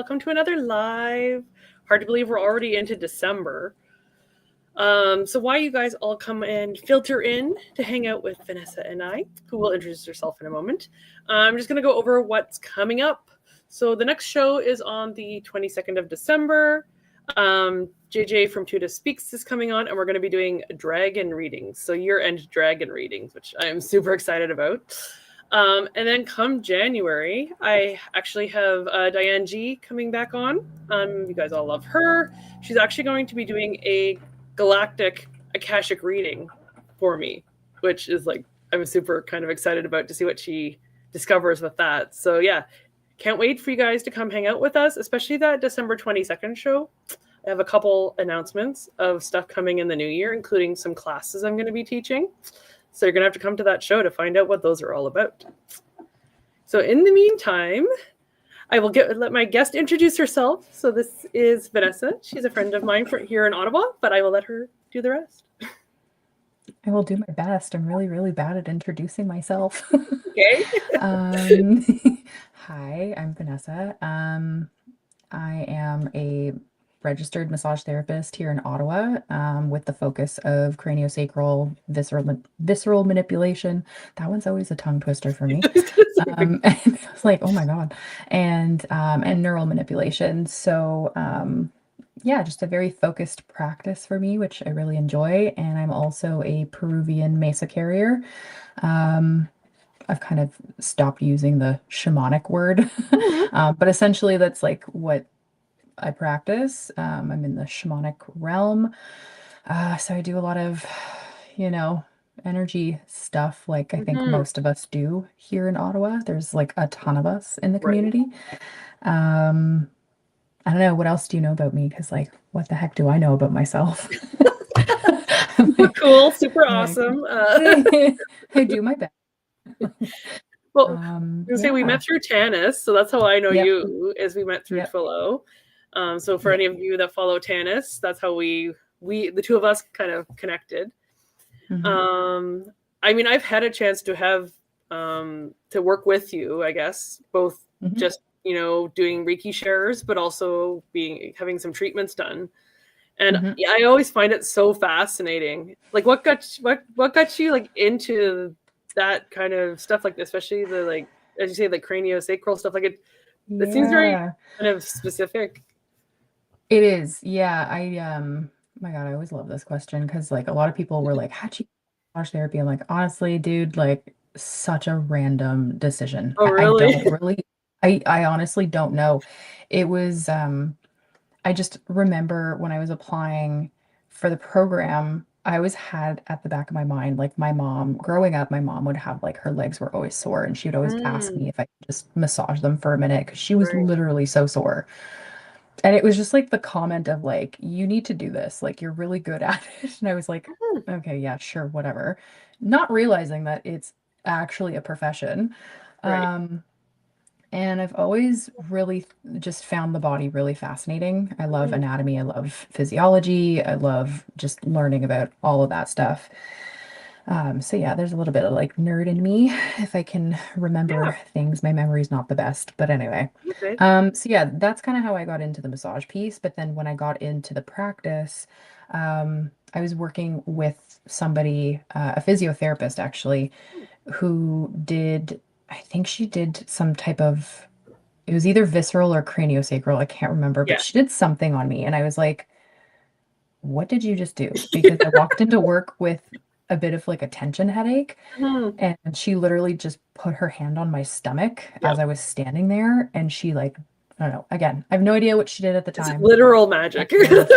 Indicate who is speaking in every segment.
Speaker 1: welcome to another live. Hard to believe we're already into December. So why you guys all come and filter in to hang out with Vanessa and I, who will introduce herself in a moment. I'm just going to go over what's coming up. So the next show is on the 22nd of December. JJ from Tuda Speaks is coming on, and we're going to be doing dragon readings. So year-end dragon readings, which I'm super excited about. And then come January, I actually have Diane G coming back on. You guys all love her. She's actually going to be doing a galactic Akashic reading for me, which is like, I'm super kind of excited about to see what she discovers with that. So yeah, can't wait for you guys to come hang out with us, especially that December 22nd show. I have a couple announcements of stuff coming in the new year, including some classes I'm going to be teaching. So you're going to have to come to that show to find out what those are all about. So in the meantime, I will let my guest introduce herself. So this is Vanessa. She's a friend of mine here in Ottawa, but I will let her do the rest.
Speaker 2: I will do my best. I'm really, really bad at introducing myself.
Speaker 1: Okay.
Speaker 2: Hi, I'm Vanessa. I am a registered massage therapist here in Ottawa, with the focus of craniosacral visceral manipulation. That one's always a tongue twister for me. And I was like, oh my God. And neural manipulation. So yeah, just a very focused practice for me, which I really enjoy. And I'm also a Peruvian mesa carrier. I've kind of stopped using the shamanic word, but essentially that's like what I practice. I'm in the shamanic realm. So I do a lot of, energy stuff like I think most of us do here in Ottawa. There's like a ton of us in the community. I don't know, what else do you know about me? Because like, what the heck do I know about myself?
Speaker 1: Super cool, super
Speaker 2: Like,
Speaker 1: awesome.
Speaker 2: I do my best.
Speaker 1: Well, I was gonna say we met through Tanis, so that's how I know
Speaker 2: Yep.
Speaker 1: you, is we met through Twillo. So for any of you that follow Tanis, that's how we the two of us kind of connected. I mean, I've had a chance to have to work with you, I guess, both just doing Reiki shares, but also having some treatments done. And I always find it so fascinating. Like, what got you like into that kind of stuff, like especially the, like, as you say, the craniosacral stuff? Like it seems very kind of specific.
Speaker 2: It is. Yeah. My God, I always love this question because like a lot of people were like, how'd you massage therapy? I'm like, honestly, dude, like such a random decision.
Speaker 1: Oh,
Speaker 2: I
Speaker 1: really?
Speaker 2: don't really, I honestly don't know. It was, I just remember when I was applying for the program, I always had at the back of my mind, like my mom, growing up, my mom would have like her legs were always sore and she would always ask me if I could just massage them for a minute because she was
Speaker 1: Right.
Speaker 2: literally so sore. And it was just like the comment of like, you need to do this, like you're really good at it. And I was like, okay, yeah, sure, whatever. Not realizing that it's actually a profession.
Speaker 1: Right.
Speaker 2: And I've always really just found the body really fascinating. I love anatomy, I love physiology, I love just learning about all of that stuff. So yeah, there's a little bit of like nerd in me if I can remember things. My memory's not the best, but anyway.
Speaker 1: Okay.
Speaker 2: So yeah, that's kind of how I got into the massage piece. But then when I got into the practice, I was working with somebody, a physiotherapist actually, who did, I think she did some type of, it was either visceral or craniosacral, I can't remember, but
Speaker 1: Yeah.
Speaker 2: she did something on me. And I was like, what did you just do? Because I walked into work with a bit of like a tension headache. And she literally just put her hand on my stomach as
Speaker 1: Yep.
Speaker 2: I was standing there. And she like, I don't know, again, I have no idea what she did at the
Speaker 1: It's
Speaker 2: time.
Speaker 1: literal magic.
Speaker 2: And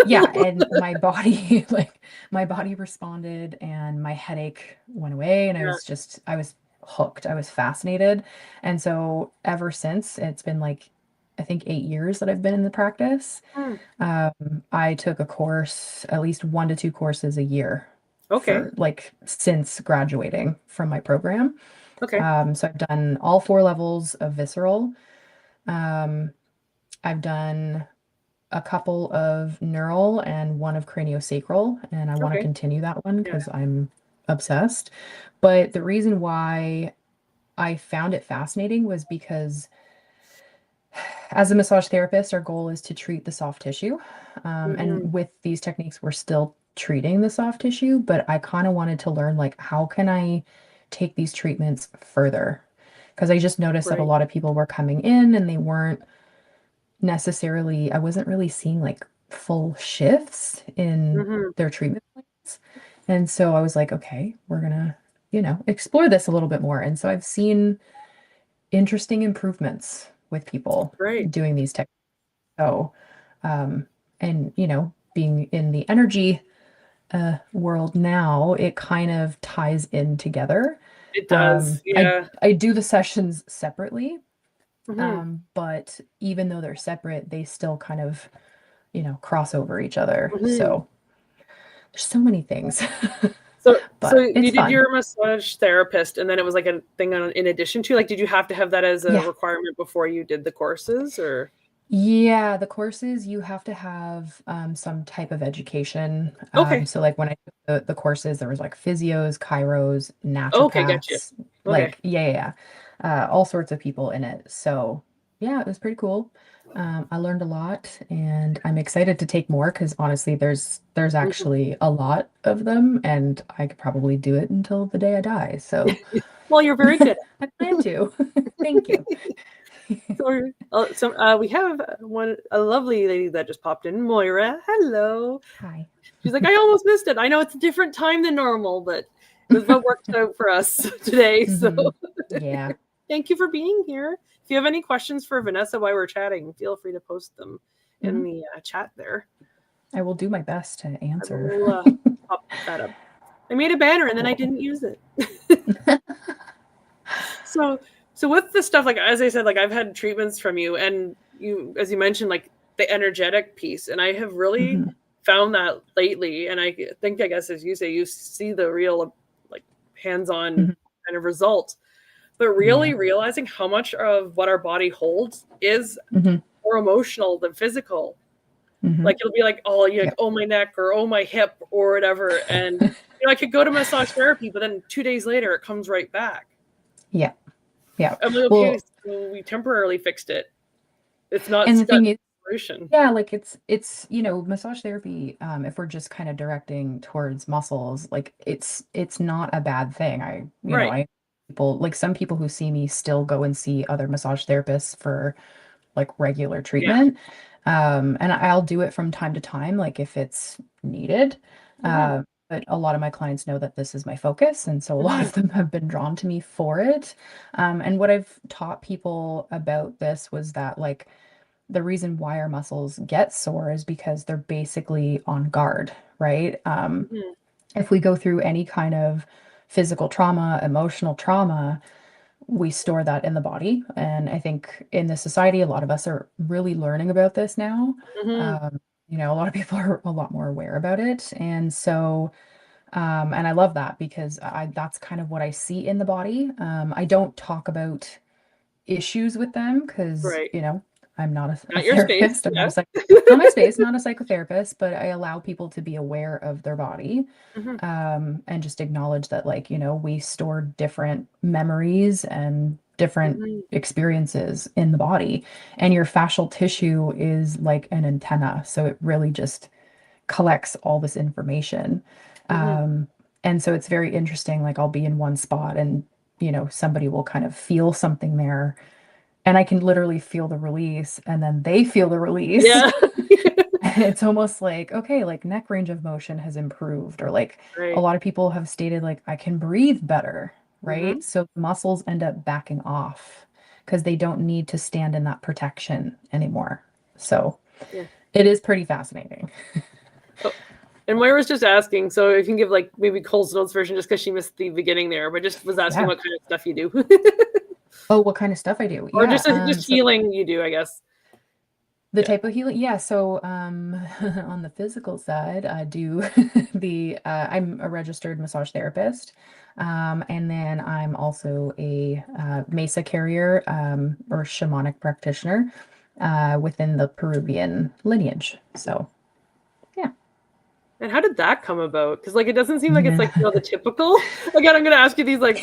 Speaker 2: yeah, and my body, like my body responded and my headache went away. And I was hooked. I was fascinated. And so ever since, it's been like, I think 8 years that I've been in the practice. I took a course, at least 1 to 2 courses a year
Speaker 1: Okay.
Speaker 2: for like since graduating from my program.
Speaker 1: Okay.
Speaker 2: So I've done all 4 levels of visceral. Um, I've done a couple of neural and one of craniosacral, and I want to
Speaker 1: Okay.
Speaker 2: continue that one
Speaker 1: Yeah.
Speaker 2: because I'm obsessed. But the reason why I found it fascinating was because as a massage therapist, our goal is to treat the soft tissue. And
Speaker 1: Hmm.
Speaker 2: with these techniques, we're still treating the soft tissue, but I kind of wanted to learn like how can I take these treatments further? Because I just noticed that a
Speaker 1: Right.
Speaker 2: lot of people were coming in and they weren't necessarily, I wasn't really seeing like full shifts in
Speaker 1: Hmm.
Speaker 2: their treatment plans. And so I was like, okay, we're gonna, explore this a little bit more. And so I've seen interesting improvements with people
Speaker 1: Great.
Speaker 2: doing these techniques. So, um, and being in the energy world now, it kind of ties in together.
Speaker 1: It does.
Speaker 2: I
Speaker 1: Yeah.
Speaker 2: I do the sessions separately,
Speaker 1: Hmm.
Speaker 2: but even though they're separate, they still kind of, cross over each other.
Speaker 1: Hmm.
Speaker 2: So there's so many things,
Speaker 1: So
Speaker 2: but
Speaker 1: you
Speaker 2: it's
Speaker 1: did
Speaker 2: fun.
Speaker 1: your massage therapist, and then it was like a thing on in addition to, like, did you have to have that as a
Speaker 2: Yeah.
Speaker 1: requirement before you did the courses, or?
Speaker 2: Yeah, the courses you have to have some type of education.
Speaker 1: Okay.
Speaker 2: So like when I took the courses, there was like physios, chiros,
Speaker 1: Okay, gotcha.
Speaker 2: naturopaths,
Speaker 1: Okay.
Speaker 2: like all sorts of people in it. So yeah, it was pretty cool. I learned a lot, and I'm excited to take more because honestly, there's
Speaker 1: Mhm.
Speaker 2: actually a lot of them, and I could probably do it until the day I die. So
Speaker 1: Well, you're very good.
Speaker 2: I plan to. Thank you.
Speaker 1: We have a lovely lady that just popped in, Moira. Hello.
Speaker 2: Hi.
Speaker 1: She's like, I almost missed it. I know it's a different time than normal, but it was what worked out for us today. So
Speaker 2: Hmm. Yeah.
Speaker 1: thank you for being here. If you have any questions for Vanessa while we're chatting, feel free to post them in
Speaker 2: Mhm.
Speaker 1: the chat there.
Speaker 2: I will do my best to
Speaker 1: I
Speaker 2: answer.
Speaker 1: will pop that up. I made a banner and then I
Speaker 2: Cool.
Speaker 1: didn't use it. So with the stuff, like, as I said, like, I've had treatments from you, and you, as you mentioned, like, the energetic piece, and I have really
Speaker 2: Hmm.
Speaker 1: found that lately, and I think, I guess, as you say, you see the real, like, hands-on
Speaker 2: Hmm.
Speaker 1: kind of result, but
Speaker 2: Yeah.
Speaker 1: really realizing how much of what our body holds is
Speaker 2: Hmm.
Speaker 1: more emotional than physical.
Speaker 2: Hmm.
Speaker 1: Like, it'll be like, oh, you like,
Speaker 2: Yep.
Speaker 1: oh, my neck, or oh, my hip, or whatever, and I could go to massage therapy, but then 2 days later it comes right back.
Speaker 2: Yeah. Yeah.
Speaker 1: I'm like, okay,
Speaker 2: Well,
Speaker 1: so we temporarily fixed it. It's not
Speaker 2: and the
Speaker 1: got
Speaker 2: thing is,
Speaker 1: solution.
Speaker 2: yeah, like it's massage therapy, if we're just kind of directing towards muscles, like it's not a bad thing.
Speaker 1: Right.
Speaker 2: I people like some people who see me still go and see other massage therapists for like regular
Speaker 1: Yeah.
Speaker 2: treatment. And I'll do it from time to time, like if it's needed.
Speaker 1: Hmm.
Speaker 2: But a lot of my clients know that this is my focus, and so a lot
Speaker 1: Hmm.
Speaker 2: of them have been drawn to me for it. And what I've taught people about this was that like the reason why our muscles get sore is because they're basically on guard, right?
Speaker 1: Hmm.
Speaker 2: If we go through any kind of physical trauma, emotional trauma, we store that in the body. And I think in this society, a lot of us are really learning about this now.
Speaker 1: Hmm.
Speaker 2: Um, a lot of people are a lot more aware about it. And so, and I love that because that's kind of what I see in the body. I don't talk about issues with them because,
Speaker 1: Right.
Speaker 2: I'm not a
Speaker 1: Not your space.
Speaker 2: therapist. I'm not
Speaker 1: Yeah.
Speaker 2: a not my space, not a psychotherapist, but I allow people to be aware of their body,
Speaker 1: Hmm.
Speaker 2: and just acknowledge that, like, we store different memories and different
Speaker 1: Hmm.
Speaker 2: experiences in the body. And your fascial tissue is like an antenna. So it really just collects all this information.
Speaker 1: Hmm.
Speaker 2: Um, and so it's very interesting. Like, I'll be in one spot and, somebody will kind of feel something there. And I can literally feel the release, and then they feel the release.
Speaker 1: Yeah.
Speaker 2: It's almost like, okay, like neck range of motion has improved, or like a
Speaker 1: Right.
Speaker 2: lot of people have stated, like, I can breathe better, right?
Speaker 1: Hmm.
Speaker 2: So the muscles end up backing off because they don't need to stand in that protection anymore. So
Speaker 1: Yeah.
Speaker 2: it is pretty fascinating.
Speaker 1: Oh, and Moira's just asking, so if you can give, like, maybe Cole's notes version, just because she missed the beginning there, but just was asking
Speaker 2: Yeah.
Speaker 1: what kind of stuff you do.
Speaker 2: Oh, what kind of stuff I do?
Speaker 1: Or
Speaker 2: Yeah.
Speaker 1: just
Speaker 2: So
Speaker 1: healing you do, I guess.
Speaker 2: the
Speaker 1: Yeah.
Speaker 2: type of healing, yeah. So, on the physical side, I do I'm a registered massage therapist. And then I'm also a mesa carrier, or shamanic practitioner, within the Peruvian lineage. So, yeah.
Speaker 1: And how did that come about? Because like it doesn't seem like it's like the typical. Again, I'm going to ask you these like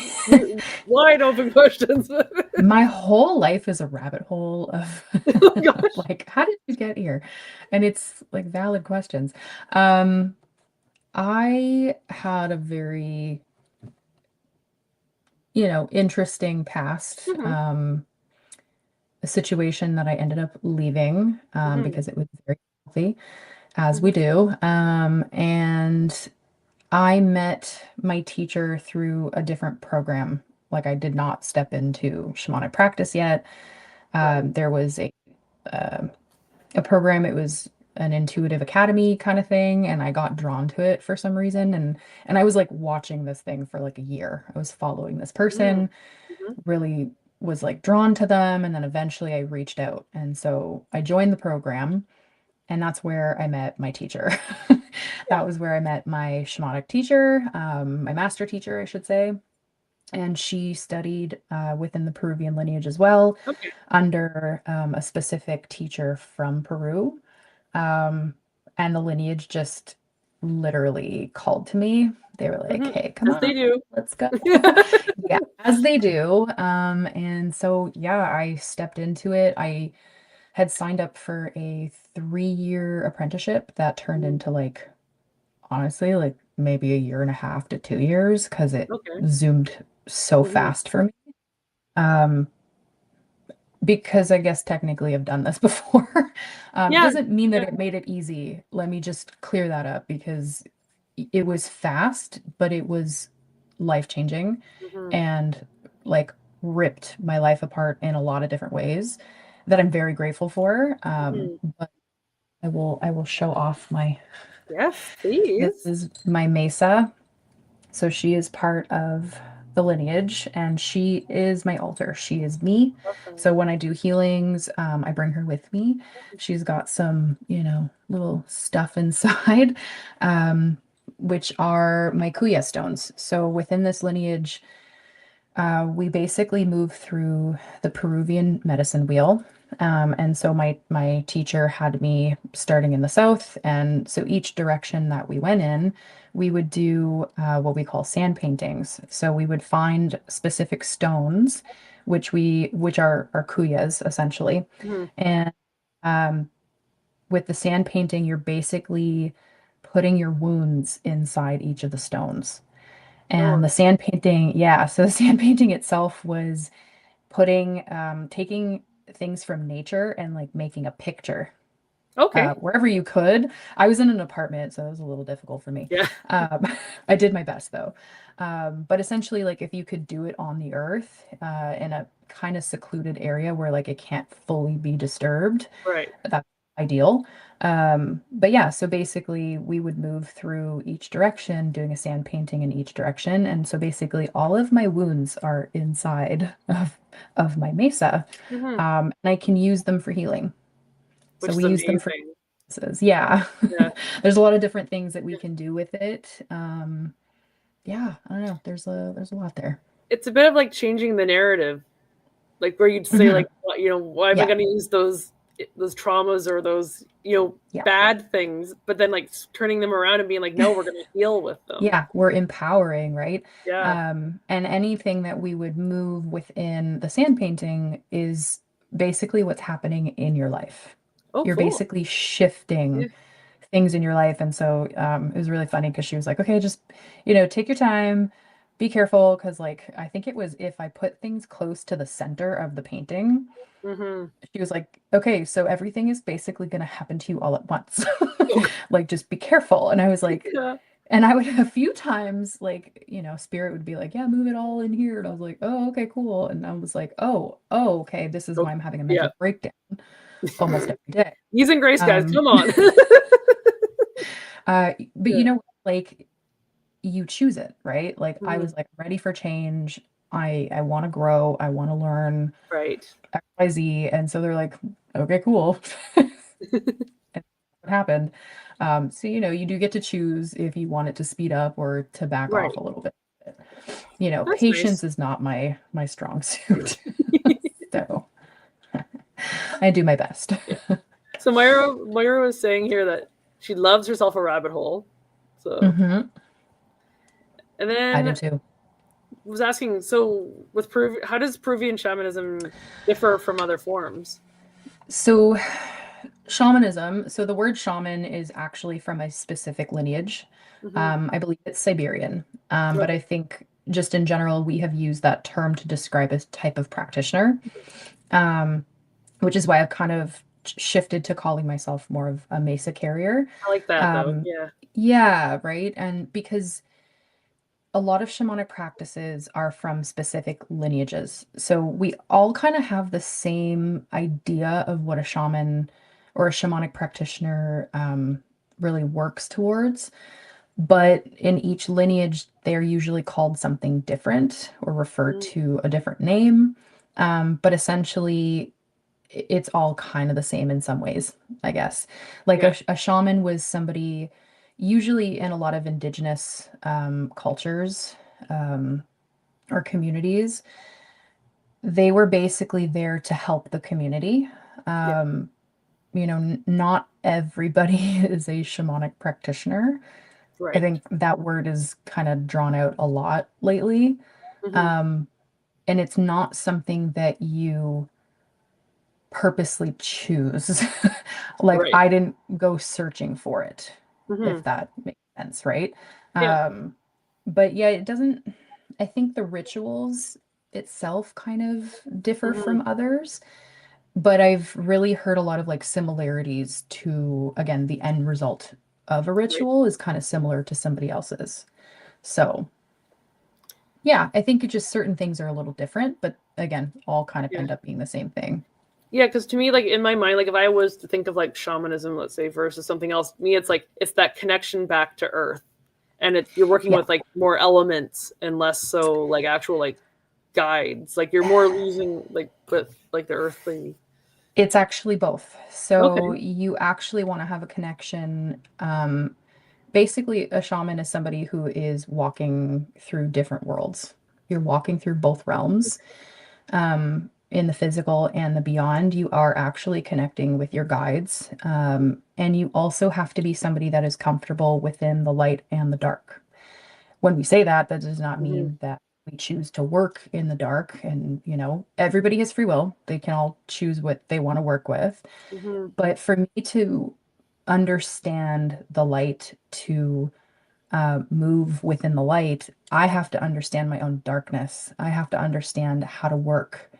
Speaker 1: wide open questions.
Speaker 2: My whole life is a rabbit hole of
Speaker 1: Oh gosh.
Speaker 2: like, how did you get here? And it's like valid questions. I had a very, interesting past,
Speaker 1: Mm-hmm.
Speaker 2: a situation that I ended up leaving
Speaker 1: Mm-hmm.
Speaker 2: because it was very healthy, as we
Speaker 1: Mm-hmm.
Speaker 2: do. And I met my teacher through a different program. Like I did not step into shamanic practice yet.
Speaker 1: Right.
Speaker 2: There was uh, a program. It was an intuitive academy kind of thing, and I got drawn to it for some reason. And I was like watching this thing for like a year. I was following this person,
Speaker 1: Mm-hmm.
Speaker 2: really was like drawn to them, and then eventually I reached out. And so I joined the program, and that's where I met my teacher.
Speaker 1: Yeah.
Speaker 2: That was where I met my shamanic teacher, my master teacher, I should say. And she studied within the Peruvian lineage as well,
Speaker 1: Okay.
Speaker 2: under a specific teacher from Peru. Um, and the lineage just literally called to me. They were like,
Speaker 1: Mm-hmm.
Speaker 2: "Hey, come
Speaker 1: As
Speaker 2: on,
Speaker 1: they do.
Speaker 2: let's go." Yeah, as they do. And so yeah, I stepped into it. I had signed up for a 3-year apprenticeship that turned
Speaker 1: Mhm.
Speaker 2: into like honestly like maybe a year and a half to 2 years because it
Speaker 1: Okay.
Speaker 2: zoomed so
Speaker 1: Mm-hmm.
Speaker 2: fast for me. Um, because I guess technically I've done this before.
Speaker 1: Yeah.
Speaker 2: Doesn't mean that
Speaker 1: Yeah.
Speaker 2: it made it easy. Let me just clear that up because it was fast, but it was life-changing
Speaker 1: Mm-hmm.
Speaker 2: and like ripped my life apart in a lot of different ways that I'm very grateful for.
Speaker 1: Mm-hmm.
Speaker 2: But I will show off my
Speaker 1: Yes,
Speaker 2: this
Speaker 1: please.
Speaker 2: is my mesa. So she is part of the lineage and she is my altar. She is me.
Speaker 1: Awesome.
Speaker 2: So when I do healings, I bring her with me. She's got some, little stuff inside, um, which are my kuya stones. So within this lineage, we basically move through the Peruvian medicine wheel. And so my teacher had me starting in the south, and so each direction that we went in, we would do what we call sand paintings. So we would find specific stones, which are kuyas essentially,
Speaker 1: Mm-hmm.
Speaker 2: and um, with the sand painting, you're basically putting your wounds inside each of the stones. And the
Speaker 1: Oh,
Speaker 2: sand painting, yeah, so the sand painting itself was taking things from nature and like making a picture
Speaker 1: okay.
Speaker 2: wherever you could. I was in an apartment, so it was a little difficult for me.
Speaker 1: Yeah.
Speaker 2: Um, I did my best though. But essentially, like if you could do it on the earth in a kind of secluded area where like it can't fully be disturbed,
Speaker 1: Right.
Speaker 2: that's ideal. But yeah, so basically we would move through each direction, doing a sand painting in each direction. And so basically all of my wounds are inside of my mesa.
Speaker 1: Mm-hmm.
Speaker 2: And I can use them for healing. So
Speaker 1: Which is
Speaker 2: we use them for
Speaker 1: amazing.
Speaker 2: purposes. Yeah.
Speaker 1: Yeah.
Speaker 2: There's a lot of different things that we can do with it. Yeah, I don't know. There's a lot there.
Speaker 1: It's a bit of like changing the narrative, like where you'd say
Speaker 2: Mhm.
Speaker 1: like, why am I
Speaker 2: Yeah,
Speaker 1: going to use those traumas or those
Speaker 2: yeah.
Speaker 1: bad things, but then like turning them around and being like, no, we're going to heal with them.
Speaker 2: Yeah, we're empowering, right?
Speaker 1: Yeah.
Speaker 2: And anything that we would move within the sand painting is basically what's happening in your life.
Speaker 1: Oh,
Speaker 2: You're
Speaker 1: cool.
Speaker 2: basically
Speaker 1: Yeah.
Speaker 2: shifting things in your life. And so it was really funny because she was like, okay, just, take your time, be careful. Because, like, I think it was if I put things close to the center of the painting,
Speaker 1: Mm-hmm.
Speaker 2: she was like, okay, so everything is basically going to happen to you all at once.
Speaker 1: Okay.
Speaker 2: Like, just be careful. And I was like,
Speaker 1: Yeah.
Speaker 2: and I would a few times, like, spirit would be like, yeah, move it all in here. And I was like, oh, okay, cool. And I was like, oh, okay, this is
Speaker 1: Oh,
Speaker 2: why I'm having a
Speaker 1: yeah.
Speaker 2: mental breakdown almost every day.
Speaker 1: Ease and grace, guys.
Speaker 2: Um,
Speaker 1: Come on.
Speaker 2: but
Speaker 1: Yeah.
Speaker 2: like you choose it, right? Like I
Speaker 1: Mhm.
Speaker 2: was like ready for change. I want to grow. I want to learn
Speaker 1: Right.
Speaker 2: XYZ. And so they're like, okay, cool. And what happened? So you do get to choose if you want it to speed up or to back
Speaker 1: Right.
Speaker 2: off a little bit.
Speaker 1: That's
Speaker 2: Patience
Speaker 1: nice.
Speaker 2: is not my strong suit. So I do my best.
Speaker 1: Yeah. So Myra was saying here that she loves herself a rabbit hole. So,
Speaker 2: Hmm.
Speaker 1: and
Speaker 2: I do
Speaker 1: then
Speaker 2: too.
Speaker 1: was asking, so with how does Peruvian shamanism differ from other forms?
Speaker 2: So, shamanism, so the word shaman is actually from a specific lineage.
Speaker 1: Hmm.
Speaker 2: I believe it's Siberian. But I
Speaker 1: Okay.
Speaker 2: think just in general, we have used that term to describe a type of practitioner, um, which is why I've kind of shifted to calling myself more of a Mesa carrier.
Speaker 1: I like that though.
Speaker 2: Um,
Speaker 1: Yeah.
Speaker 2: yeah, right. And because a lot of shamanic practices are from specific lineages. So we all kind of have the same idea of what a shaman or a shamanic practitioner really works towards. But in each lineage, they're usually called something different or referred
Speaker 1: Mhm.
Speaker 2: to a different name. But essentially, it's all kind of the same in some ways, I guess. Like
Speaker 1: Yeah.
Speaker 2: a shaman was somebody, usually in a lot of indigenous cultures um, or communities, they were basically there to help the community.
Speaker 1: Yeah.
Speaker 2: Um, not everybody is a shamanic practitioner. I
Speaker 1: Right.
Speaker 2: think that word is kind of drawn out a lot lately.
Speaker 1: Hmm.
Speaker 2: Um, and it's not something that you purposely choose. Like
Speaker 1: Right.
Speaker 2: I didn't go searching for it,
Speaker 1: Hmm.
Speaker 2: if that makes sense, right?
Speaker 1: Yeah.
Speaker 2: Um, but yeah, it doesn't, I think the rituals itself kind of differ
Speaker 1: Hmm.
Speaker 2: from others, but I've really heard a lot of like similarities to, again, the end result of a
Speaker 1: Right.
Speaker 2: ritual is kind of similar to somebody else's. So yeah, I think it just certain things are a little different, but again, all kind of
Speaker 1: Yeah.
Speaker 2: end up being the same thing.
Speaker 1: Yeah, because to me, like in my mind, like if I was to think of like shamanism, let's say, versus something else, me, it's like it's that connection back to earth, and you're working
Speaker 2: Yeah.
Speaker 1: with like more elements and less so like actual like guides. Like you're more using like with like the earthly.
Speaker 2: It's actually both. So
Speaker 1: Okay.
Speaker 2: you actually want to have a connection. Basically, a shaman is somebody who is walking through different worlds. You're walking through both realms, in the physical and the beyond. You are actually connecting with your guides. And you also have to be somebody that is comfortable within the light and the dark. When we say that, that does not
Speaker 1: Hmm.
Speaker 2: mean that we choose to work in the dark. And, everybody has free will. They can all choose what they want to work with.
Speaker 1: Hmm.
Speaker 2: But for me to understand the light, to move within the light, I have to understand my own darkness. I have to understand how to work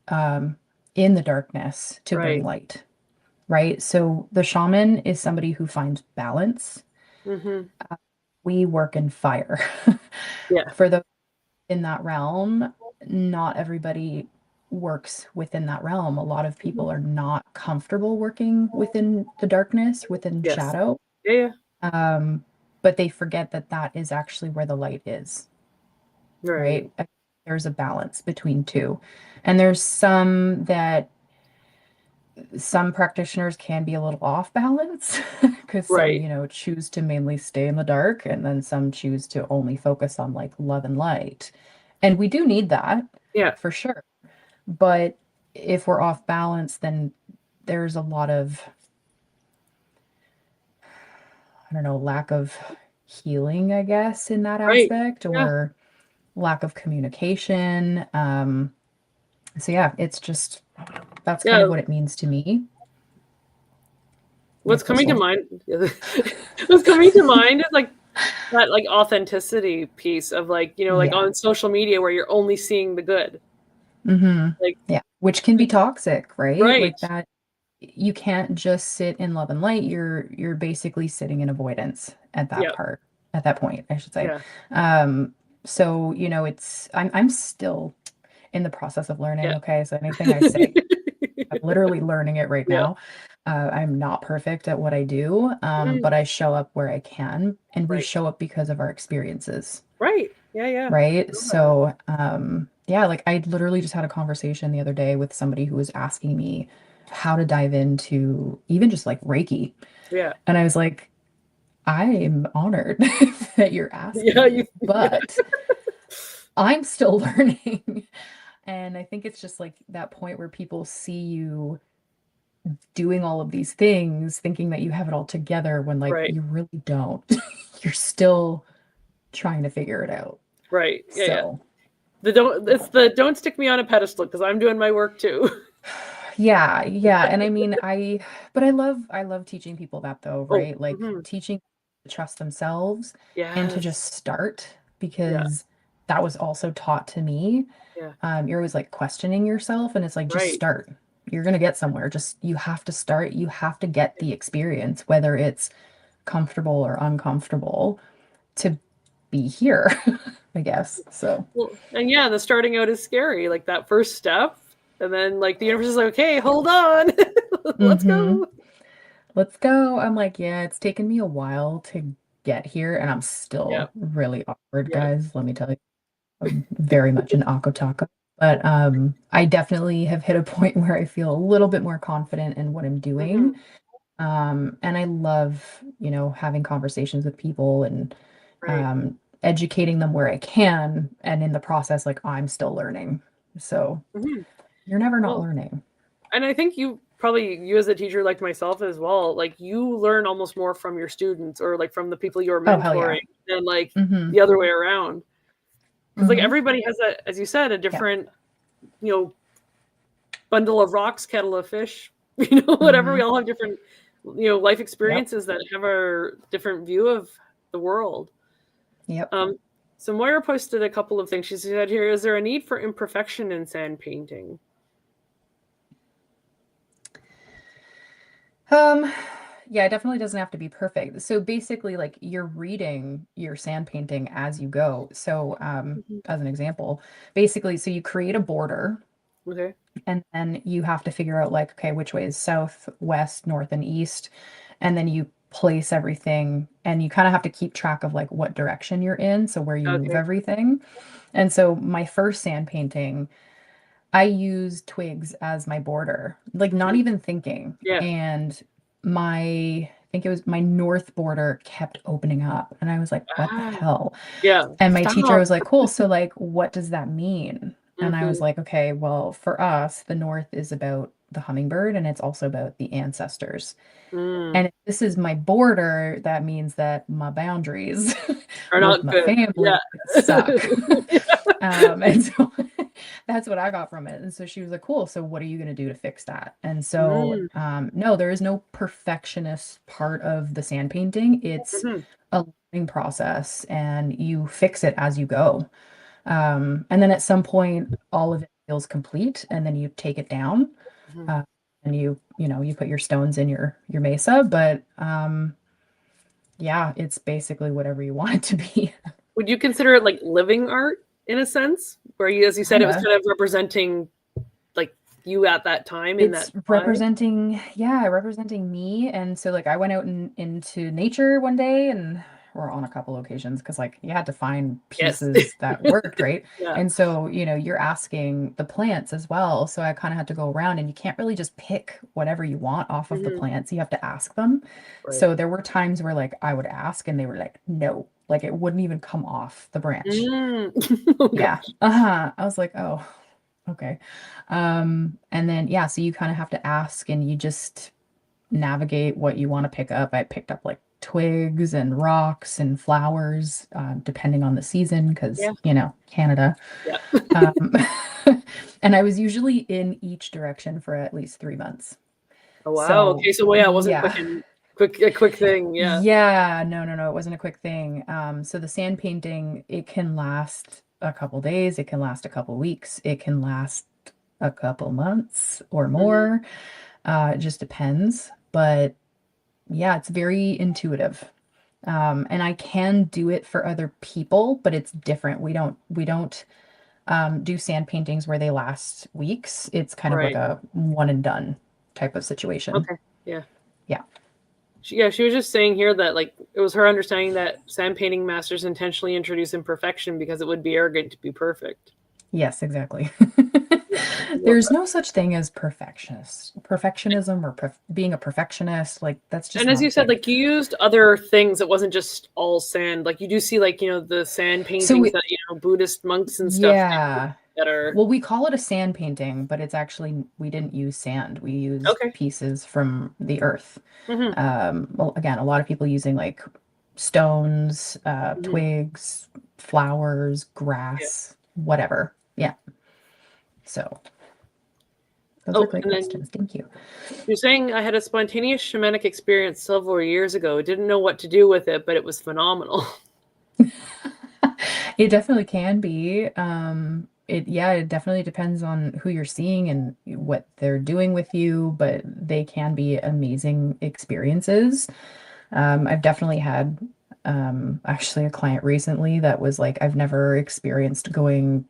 Speaker 2: um, in the darkness to bring
Speaker 1: Right.
Speaker 2: light, right? So the shaman is somebody who finds balance.
Speaker 1: Hmm.
Speaker 2: We work in fire.
Speaker 1: Yeah.
Speaker 2: For those in that realm, not everybody works within that realm. A lot of
Speaker 1: Hmm.
Speaker 2: people are not comfortable working within the darkness, within
Speaker 1: Yes.
Speaker 2: shadow.
Speaker 1: Yeah. Yeah.
Speaker 2: Um, but they forget that that is actually where the light is,
Speaker 1: Right.
Speaker 2: right? There's a balance between two. And there's some practitioners can be a little off balance because some,
Speaker 1: Right.
Speaker 2: choose to mainly stay in the dark and then some choose to only focus on like love and light. And we do need that
Speaker 1: Yeah.
Speaker 2: for sure. But if we're off balance, then there's a lot of, I don't know, lack of healing, I guess, in that
Speaker 1: Right.
Speaker 2: aspect,
Speaker 1: Yeah.
Speaker 2: or lack of communication. So yeah, it's just that's kind of
Speaker 1: Yeah.
Speaker 2: what it means to me. Yeah,
Speaker 1: What's coming to
Speaker 2: Crystal.
Speaker 1: mind? What's coming to mind is like that like authenticity piece of like like
Speaker 2: Yeah.
Speaker 1: on social media where you're only seeing the good.
Speaker 2: Hmm.
Speaker 1: Like,
Speaker 2: Yeah. Which can be
Speaker 1: like
Speaker 2: toxic, right?
Speaker 1: right.
Speaker 2: Like that you can't just sit in love and light. You're basically sitting in avoidance
Speaker 1: Yeah.
Speaker 2: at that point, I should say.
Speaker 1: Yeah.
Speaker 2: Um, so, I'm still in the process of learning,
Speaker 1: Yeah.
Speaker 2: okay? So anything I say, I'm literally learning it right
Speaker 1: Yeah.
Speaker 2: now. I'm not perfect at what I do,
Speaker 1: Mm,
Speaker 2: but I show up where I can, and we
Speaker 1: right.
Speaker 2: show up because of our experiences,
Speaker 1: Right. Yeah. Yeah.
Speaker 2: right?
Speaker 1: Love that.
Speaker 2: So, yeah, like I literally just had a conversation the other day with somebody who was asking me how to dive into even just like Reiki.
Speaker 1: Yeah.
Speaker 2: And I was like, I'm honored that you're asking
Speaker 1: Yeah. You.
Speaker 2: me,
Speaker 1: Yeah.
Speaker 2: but I'm still learning. And I think it's just like that point where people see you doing all of these things, thinking that you have it all together when like
Speaker 1: Right.
Speaker 2: you really don't. You're still trying to figure it out.
Speaker 1: Right. Yeah. Yeah.
Speaker 2: So,
Speaker 1: It's the don't stick me on a pedestal because I'm doing my work too.
Speaker 2: yeah, yeah. And I mean, but I love teaching people that though,
Speaker 1: Oh.
Speaker 2: right? Like
Speaker 1: Hmm.
Speaker 2: teaching to trust themselves and to
Speaker 1: Yes.
Speaker 2: just start
Speaker 1: Yeah.
Speaker 2: because that was also taught to me.
Speaker 1: Yeah.
Speaker 2: You're always like questioning yourself, and it's like, just
Speaker 1: Right.
Speaker 2: start. You're gonna get somewhere. Just you have to start. You have to get the experience, whether it's comfortable or uncomfortable, to be here, I guess. So,
Speaker 1: Well, and yeah, the starting out is scary, like that first step, and then like the universe is like, okay, hold on, let's
Speaker 2: hmm
Speaker 1: go.
Speaker 2: let's go. I'm like, yeah, it's taken me a while to get here, and I'm
Speaker 1: Yeah.
Speaker 2: still really awkward,
Speaker 1: Yeah.
Speaker 2: guys. Let me tell you, I'm very much an Akotaka. But I definitely have hit a point where I feel a little bit more confident in what I'm
Speaker 1: Hmm.
Speaker 2: doing. And I love, having conversations with people and
Speaker 1: Right.
Speaker 2: educating them where I can. And in the process, like I'm still learning. So
Speaker 1: Hmm.
Speaker 2: you're never not
Speaker 1: Well,
Speaker 2: learning.
Speaker 1: and I think you as a teacher, like myself as well, like you learn almost more from your students or like from the people you're
Speaker 2: Oh, hell
Speaker 1: mentoring
Speaker 2: yeah.
Speaker 1: than like
Speaker 2: Mm-hmm.
Speaker 1: the other way around. Because like
Speaker 2: Mm-hmm.
Speaker 1: everybody has a, as you said, a
Speaker 2: Yeah.
Speaker 1: different, you know, bundle of rocks, kettle of fish, whatever.
Speaker 2: Mm-hmm.
Speaker 1: We all have different, life
Speaker 2: Yep.
Speaker 1: experiences that have a different view of the world.
Speaker 2: Yep.
Speaker 1: Um, so Moira posted a couple of things. She said here, is there a need for imperfection in sand painting?
Speaker 2: Um, yeah, it definitely doesn't have to be perfect. So basically, like you're reading your sand painting as you go. So,
Speaker 1: Mhm.
Speaker 2: as an example, basically, so you create a border
Speaker 1: Okay.
Speaker 2: and then you have to figure out like, okay, which way is south, west, north, and east. And then you place everything and you kind of have to keep track of like what direction you're in, so where you move
Speaker 1: Okay.
Speaker 2: everything. And so my first sand painting, I used twigs as my border, like not
Speaker 1: Mm.
Speaker 2: even thinking.
Speaker 1: Yeah.
Speaker 2: And I think it was my north border kept opening up. And I was like, what the
Speaker 1: Ah,
Speaker 2: hell?
Speaker 1: yeah.
Speaker 2: And my teacher
Speaker 1: Stop.
Speaker 2: was like, cool. So, like, what does that mean? And I was
Speaker 1: Hmm.
Speaker 2: like, okay, well, for us, the north is about the hummingbird and it's also about the ancestors.
Speaker 1: Mm.
Speaker 2: And if this is my border, that means that my boundaries
Speaker 1: Are
Speaker 2: with
Speaker 1: not
Speaker 2: my
Speaker 1: good. Yeah.
Speaker 2: family suck. And so that's what I got from it. And so she was like, cool. So what are you going to do to fix that? And so,
Speaker 1: Mm.
Speaker 2: no, there is no perfectionist part of the sand painting. It's
Speaker 1: Hmm.
Speaker 2: a learning process and you fix it as you go. And then at some point, all of it feels complete, and then you take it down,
Speaker 1: Hmm.
Speaker 2: uh, and you put your stones in your mesa. But yeah, it's basically whatever you want it to be.
Speaker 1: Would you consider it like living art in a sense, where you, as you said, it was
Speaker 2: Kinda.
Speaker 1: kind of representing like you at that time in that
Speaker 2: It's
Speaker 1: time?
Speaker 2: representing, yeah, representing me. And so like I went out into nature one day and or on a couple occasions because like you had to find
Speaker 1: Yes.
Speaker 2: pieces that worked, right?
Speaker 1: Yeah.
Speaker 2: And so, you're asking the plants as well. So I kind of had to go around and you can't really just pick whatever you want off of the
Speaker 1: Hmm.
Speaker 2: plants. You have to ask them.
Speaker 1: Right.
Speaker 2: So there were times where like I would ask and they were like, no, like it wouldn't even come off the branch.
Speaker 1: Mm. Oh
Speaker 2: Yeah.
Speaker 1: gosh.
Speaker 2: Uh-huh. I was like, oh, okay. And then yeah, so you kind of have to ask and you just navigate what you want to pick up. I picked up like twigs and rocks and flowers, depending on the season, because
Speaker 1: Yeah.
Speaker 2: Canada.
Speaker 1: Yeah.
Speaker 2: Um, and I was usually in each direction for at least 3 months.
Speaker 1: Oh wow.
Speaker 2: So
Speaker 1: Okay. So well, yeah, it wasn't
Speaker 2: yeah.
Speaker 1: a quick thing. Yeah.
Speaker 2: Yeah, no, no, no, it wasn't a quick thing. So the sand painting, it can last a couple days, it can last a couple weeks, it can last a couple months or
Speaker 1: Hmm.
Speaker 2: more. It just depends. But yeah, it's very intuitive. And I can do it for other people, but it's different. We don't do sand paintings where they last weeks. It's kind of like
Speaker 1: Right.
Speaker 2: a one and done type of situation.
Speaker 1: Okay. Yeah.
Speaker 2: Yeah.
Speaker 1: She was just saying here that like it was her understanding that sand painting masters intentionally introduce imperfection because it would be arrogant to be perfect.
Speaker 2: Yes, exactly.
Speaker 1: Yeah, I love
Speaker 2: There's
Speaker 1: that.
Speaker 2: no such thing as perfectionism or being a perfectionist. Like, that's just
Speaker 1: And as
Speaker 2: not a
Speaker 1: you said,
Speaker 2: thing.
Speaker 1: like you used other things. It wasn't just all sand. Like you do see, like the sand
Speaker 2: So,
Speaker 1: paintings that Buddhist monks and stuff.
Speaker 2: yeah.
Speaker 1: that are
Speaker 2: well, we call it a sand painting, but it's actually, we didn't use sand. We used
Speaker 1: okay.
Speaker 2: pieces from the earth.
Speaker 1: Hmm.
Speaker 2: Well, again, a lot of people using like stones,
Speaker 1: Hmm.
Speaker 2: twigs, flowers,
Speaker 1: Yeah.
Speaker 2: grass, whatever. Yeah. So those are
Speaker 1: Oh,
Speaker 2: great
Speaker 1: and then
Speaker 2: questions. Thank you.
Speaker 1: you're saying I had a spontaneous shamanic experience several years ago. Didn't know what to do with it, but it was phenomenal.
Speaker 2: It definitely can be. Yeah, it definitely depends on who you're seeing and what they're doing with you, but they can be amazing experiences. I've definitely had actually a client recently that was like, I've never experienced going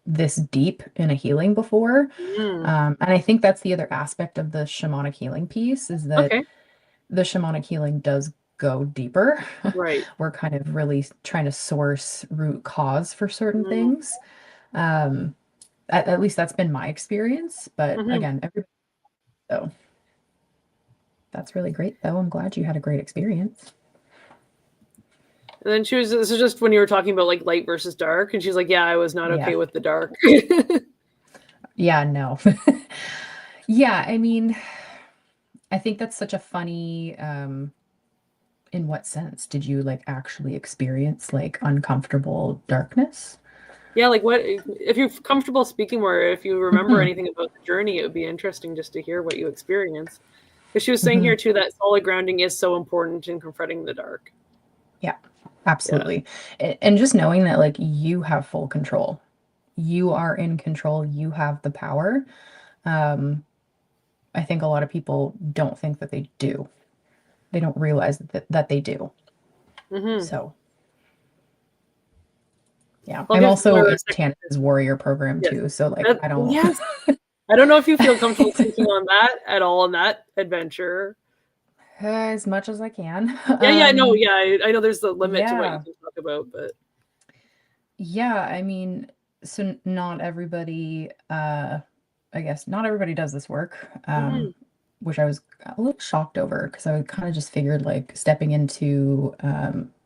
Speaker 2: this deep in a healing before.
Speaker 1: Mm,
Speaker 2: And I think that's the other aspect of the shamanic healing piece is that
Speaker 1: okay.
Speaker 2: the shamanic healing does go deeper.
Speaker 1: Right.
Speaker 2: We're kind of really trying to source root cause for certain
Speaker 1: Mm,
Speaker 2: things. Um, at least that's been my experience. But
Speaker 1: hmm.
Speaker 2: again, so that's really great, though. I'm glad you had a great experience.
Speaker 1: And then she was, this is just when you were talking about like light versus dark. And she's like, yeah, I was not
Speaker 2: Yeah.
Speaker 1: okay with the dark.
Speaker 2: Yeah, no. Yeah, I mean, I think that's such a funny, in what sense? Did you like actually experience like uncomfortable darkness?
Speaker 1: Yeah, like what, if you're comfortable speaking more, if you remember
Speaker 2: Hmm.
Speaker 1: anything about the journey, it would be interesting just to hear what you experienced. Because she was saying
Speaker 2: Hmm.
Speaker 1: here too that solid grounding is so important in confronting the dark.
Speaker 2: Yeah,
Speaker 1: Yeah.
Speaker 2: absolutely. And just knowing that like you have full control. You are in control, you have the power. Um, I think a lot of people don't think that they do. They don't realize that they do.
Speaker 1: Hmm.
Speaker 2: So, yeah.
Speaker 1: I'll
Speaker 2: I'm
Speaker 1: give
Speaker 2: also
Speaker 1: Mara a
Speaker 2: in
Speaker 1: second.
Speaker 2: Tanya's warrior program
Speaker 1: Yes.
Speaker 2: too. So like I don't
Speaker 1: Yes. I don't know if you feel comfortable speaking on that at all in that adventure.
Speaker 2: as much as I can.
Speaker 1: Yeah, yeah, no, yeah. I know there's a limit to what you
Speaker 2: Yeah.
Speaker 1: can talk about, but
Speaker 2: Yeah, I mean, so not everybody, I guess not everybody does this work,
Speaker 1: hmm.
Speaker 2: which I was a little shocked over because I kind of just figured like stepping into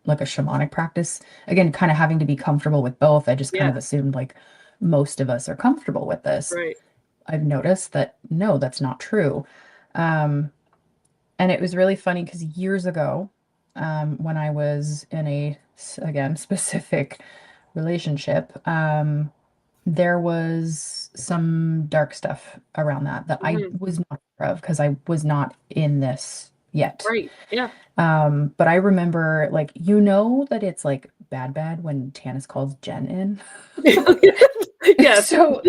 Speaker 2: like a shamanic practice, again, kind of having to be comfortable with both. I just kind
Speaker 1: Yeah,
Speaker 2: of assumed like most of us are comfortable with this.
Speaker 1: right.
Speaker 2: I've noticed that no, that's not true. Um, and it was really funny because years ago, when I was in a, again, specific relationship, there was some dark stuff around that I
Speaker 1: Hmm.
Speaker 2: was not aware of because I was not in this yet.
Speaker 1: Right. Yeah.
Speaker 2: But I remember, like, that it's like bad when Tanis calls Jen in.
Speaker 1: Yes.
Speaker 2: So,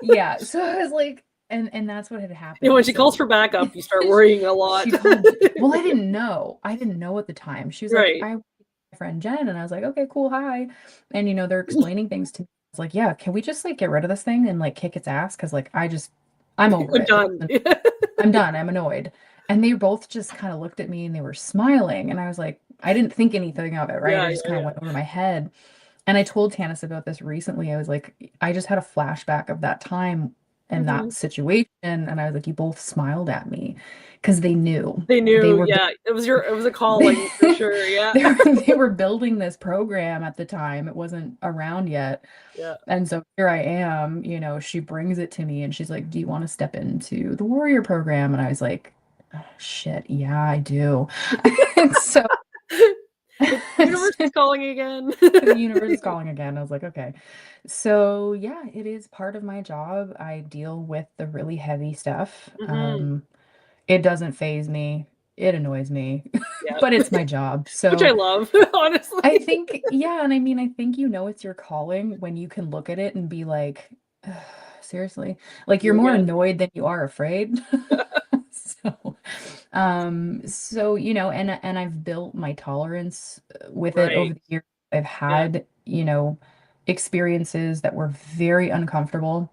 Speaker 2: yeah. So I was like, and that's what had
Speaker 1: You know, when
Speaker 2: happened.
Speaker 1: she calls
Speaker 2: So
Speaker 1: for backup, you start worrying a lot.
Speaker 2: she called, well, I didn't know. I didn't know at the time. She was like,
Speaker 1: Right.
Speaker 2: I my friend Jen, and I was like, okay, cool, hi. And they're explaining things to me. I was like, yeah, can we just like get rid of this thing and like kick its ass? Because like I'm over
Speaker 1: I'm
Speaker 2: it.
Speaker 1: done.
Speaker 2: I'm done. I'm annoyed. And they both just kind of looked at me and they were smiling. And I was like, I didn't think anything of it, right?
Speaker 1: Yeah,
Speaker 2: It
Speaker 1: yeah,
Speaker 2: just kind of
Speaker 1: yeah.
Speaker 2: went over my head. And I told Tanis about this recently. I was like, I just had a flashback of that time and
Speaker 1: Hmm.
Speaker 2: that situation. And I was like, you both smiled at me because they knew
Speaker 1: They
Speaker 2: they
Speaker 1: knew,
Speaker 2: were
Speaker 1: yeah. It was a
Speaker 2: they,
Speaker 1: calling for sure. Yeah.
Speaker 2: they were building this program at the time. It wasn't around yet.
Speaker 1: Yeah.
Speaker 2: And so here I am, she brings it to me and she's like, do you want to step into the warrior program? And I was like, oh, shit, yeah, I do. And so
Speaker 1: It's universe is calling again.
Speaker 2: the universe is calling again. I was like, okay. So yeah, it is part of my job. I deal with the really heavy stuff.
Speaker 1: Hmm.
Speaker 2: It doesn't phase me. It annoys me,
Speaker 1: Yeah.
Speaker 2: but it's my job.
Speaker 1: Which I
Speaker 2: So
Speaker 1: love,
Speaker 2: I
Speaker 1: honestly.
Speaker 2: think, yeah, and I mean, I think it's your calling when you can look at it and be like, "Ugh, seriously, like you're more
Speaker 1: Again.
Speaker 2: annoyed than you are afraid. So, and I've built my tolerance with it over
Speaker 1: Right.
Speaker 2: the years. I've
Speaker 1: Yeah.
Speaker 2: had, experiences that were very uncomfortable.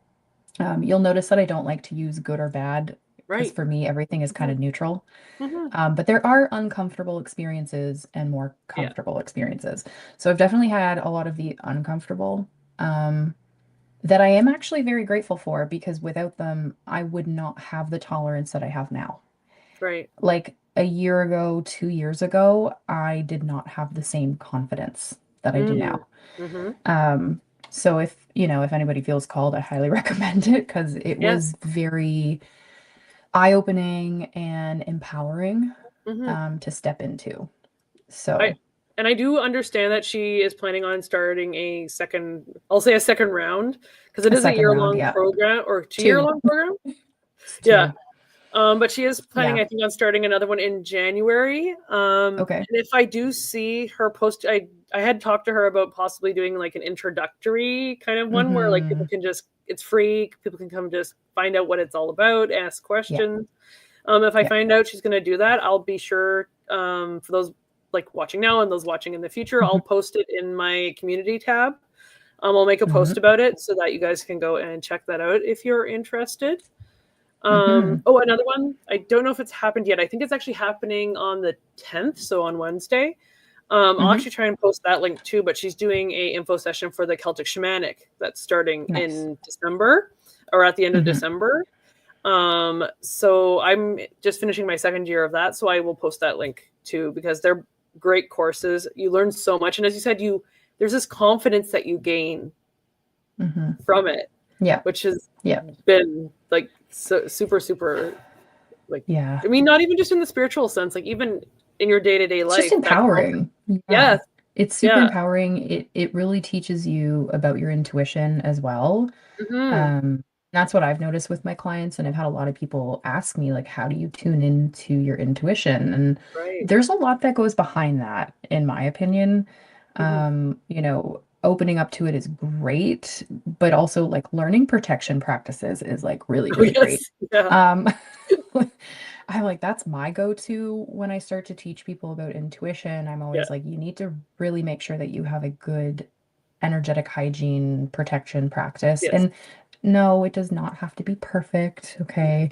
Speaker 2: You'll notice that I don't like to use good or bad because
Speaker 1: Right.
Speaker 2: for me, everything is kind
Speaker 1: Hmm.
Speaker 2: of neutral.
Speaker 1: Hmm.
Speaker 2: But there are uncomfortable experiences and more
Speaker 1: Yeah.
Speaker 2: comfortable experiences. So I've definitely had a lot of the uncomfortable um, that I am actually very grateful for because without them, I would not have the tolerance that I have now.
Speaker 1: Right.
Speaker 2: Like a year ago, 2 years ago, I did not have the same confidence that I do
Speaker 1: Mm.
Speaker 2: now.
Speaker 1: Hmm.
Speaker 2: Um, So if, if anybody feels called, I highly recommend it because it
Speaker 1: Yeah.
Speaker 2: was very eye-opening and empowering
Speaker 1: Hmm.
Speaker 2: to step into.
Speaker 1: I
Speaker 2: So
Speaker 1: and I do understand that she is planning on starting a second, I'll say a second round, because it
Speaker 2: a
Speaker 1: is a
Speaker 2: second round,
Speaker 1: year-long
Speaker 2: yeah.
Speaker 1: program or 2 year
Speaker 2: Two.
Speaker 1: long program.
Speaker 2: It's
Speaker 1: Yeah.
Speaker 2: two.
Speaker 1: But she is planning,
Speaker 2: Yeah.
Speaker 1: I think, on starting another one in January.
Speaker 2: Okay.
Speaker 1: And if I do see her post, I had talked to her about possibly doing like an introductory kind of one where like people
Speaker 2: Mm-hmm.
Speaker 1: can just, it's free, people can come just find out what it's all about, ask
Speaker 2: Yeah.
Speaker 1: questions. If I
Speaker 2: Yeah.
Speaker 1: find out she's going to do that, I'll be sure, for those like watching now and those watching in the future,
Speaker 2: Mm-hmm.
Speaker 1: I'll post it in my community tab. I'll make a
Speaker 2: Mm-hmm.
Speaker 1: post about it so that you guys can go and check that out if you're interested.
Speaker 2: Mm-hmm.
Speaker 1: Oh, another one. I don't know if it's happened yet. I think it's actually happening on the 10th, so on Wednesday. I'll
Speaker 2: Mm-hmm.
Speaker 1: actually try and post that link too, but she's doing a info session for the Celtic Shamanic that's starting
Speaker 2: Nice.
Speaker 1: in December or at the end of
Speaker 2: Mm-hmm.
Speaker 1: December. So I'm just finishing my second year of that, so I will post that link too because they're great courses. You learn so much, and as you said, there's this confidence that you gain
Speaker 2: Mm-hmm.
Speaker 1: from it,
Speaker 2: Yeah.
Speaker 1: which has
Speaker 2: Yeah.
Speaker 1: been like so, super super, like,
Speaker 2: Yeah.
Speaker 1: I mean, not even just in the spiritual sense, like even in your day-to-day
Speaker 2: It's just
Speaker 1: life, that confidence.
Speaker 2: empowering. Yeah.
Speaker 1: Yes.
Speaker 2: It's super
Speaker 1: Yeah.
Speaker 2: empowering. It really teaches you about your intuition as well.
Speaker 1: Hmm.
Speaker 2: Um, that's what I've noticed with my clients, and I've had a lot of people ask me, like, how do you tune into your intuition? And
Speaker 1: Right.
Speaker 2: there's a lot that goes behind that, in my opinion.
Speaker 1: Hmm.
Speaker 2: Opening up to it is great, but also like learning protection practices is like really,
Speaker 1: Oh
Speaker 2: really
Speaker 1: yes.
Speaker 2: great.
Speaker 1: Yeah.
Speaker 2: Um, I'm like, that's my go-to when I start to teach people about intuition. I'm
Speaker 1: Yeah.
Speaker 2: always like, you need to really make sure that you have a good energetic hygiene protection practice.
Speaker 1: Yes.
Speaker 2: And no, it does not have to be perfect. Okay.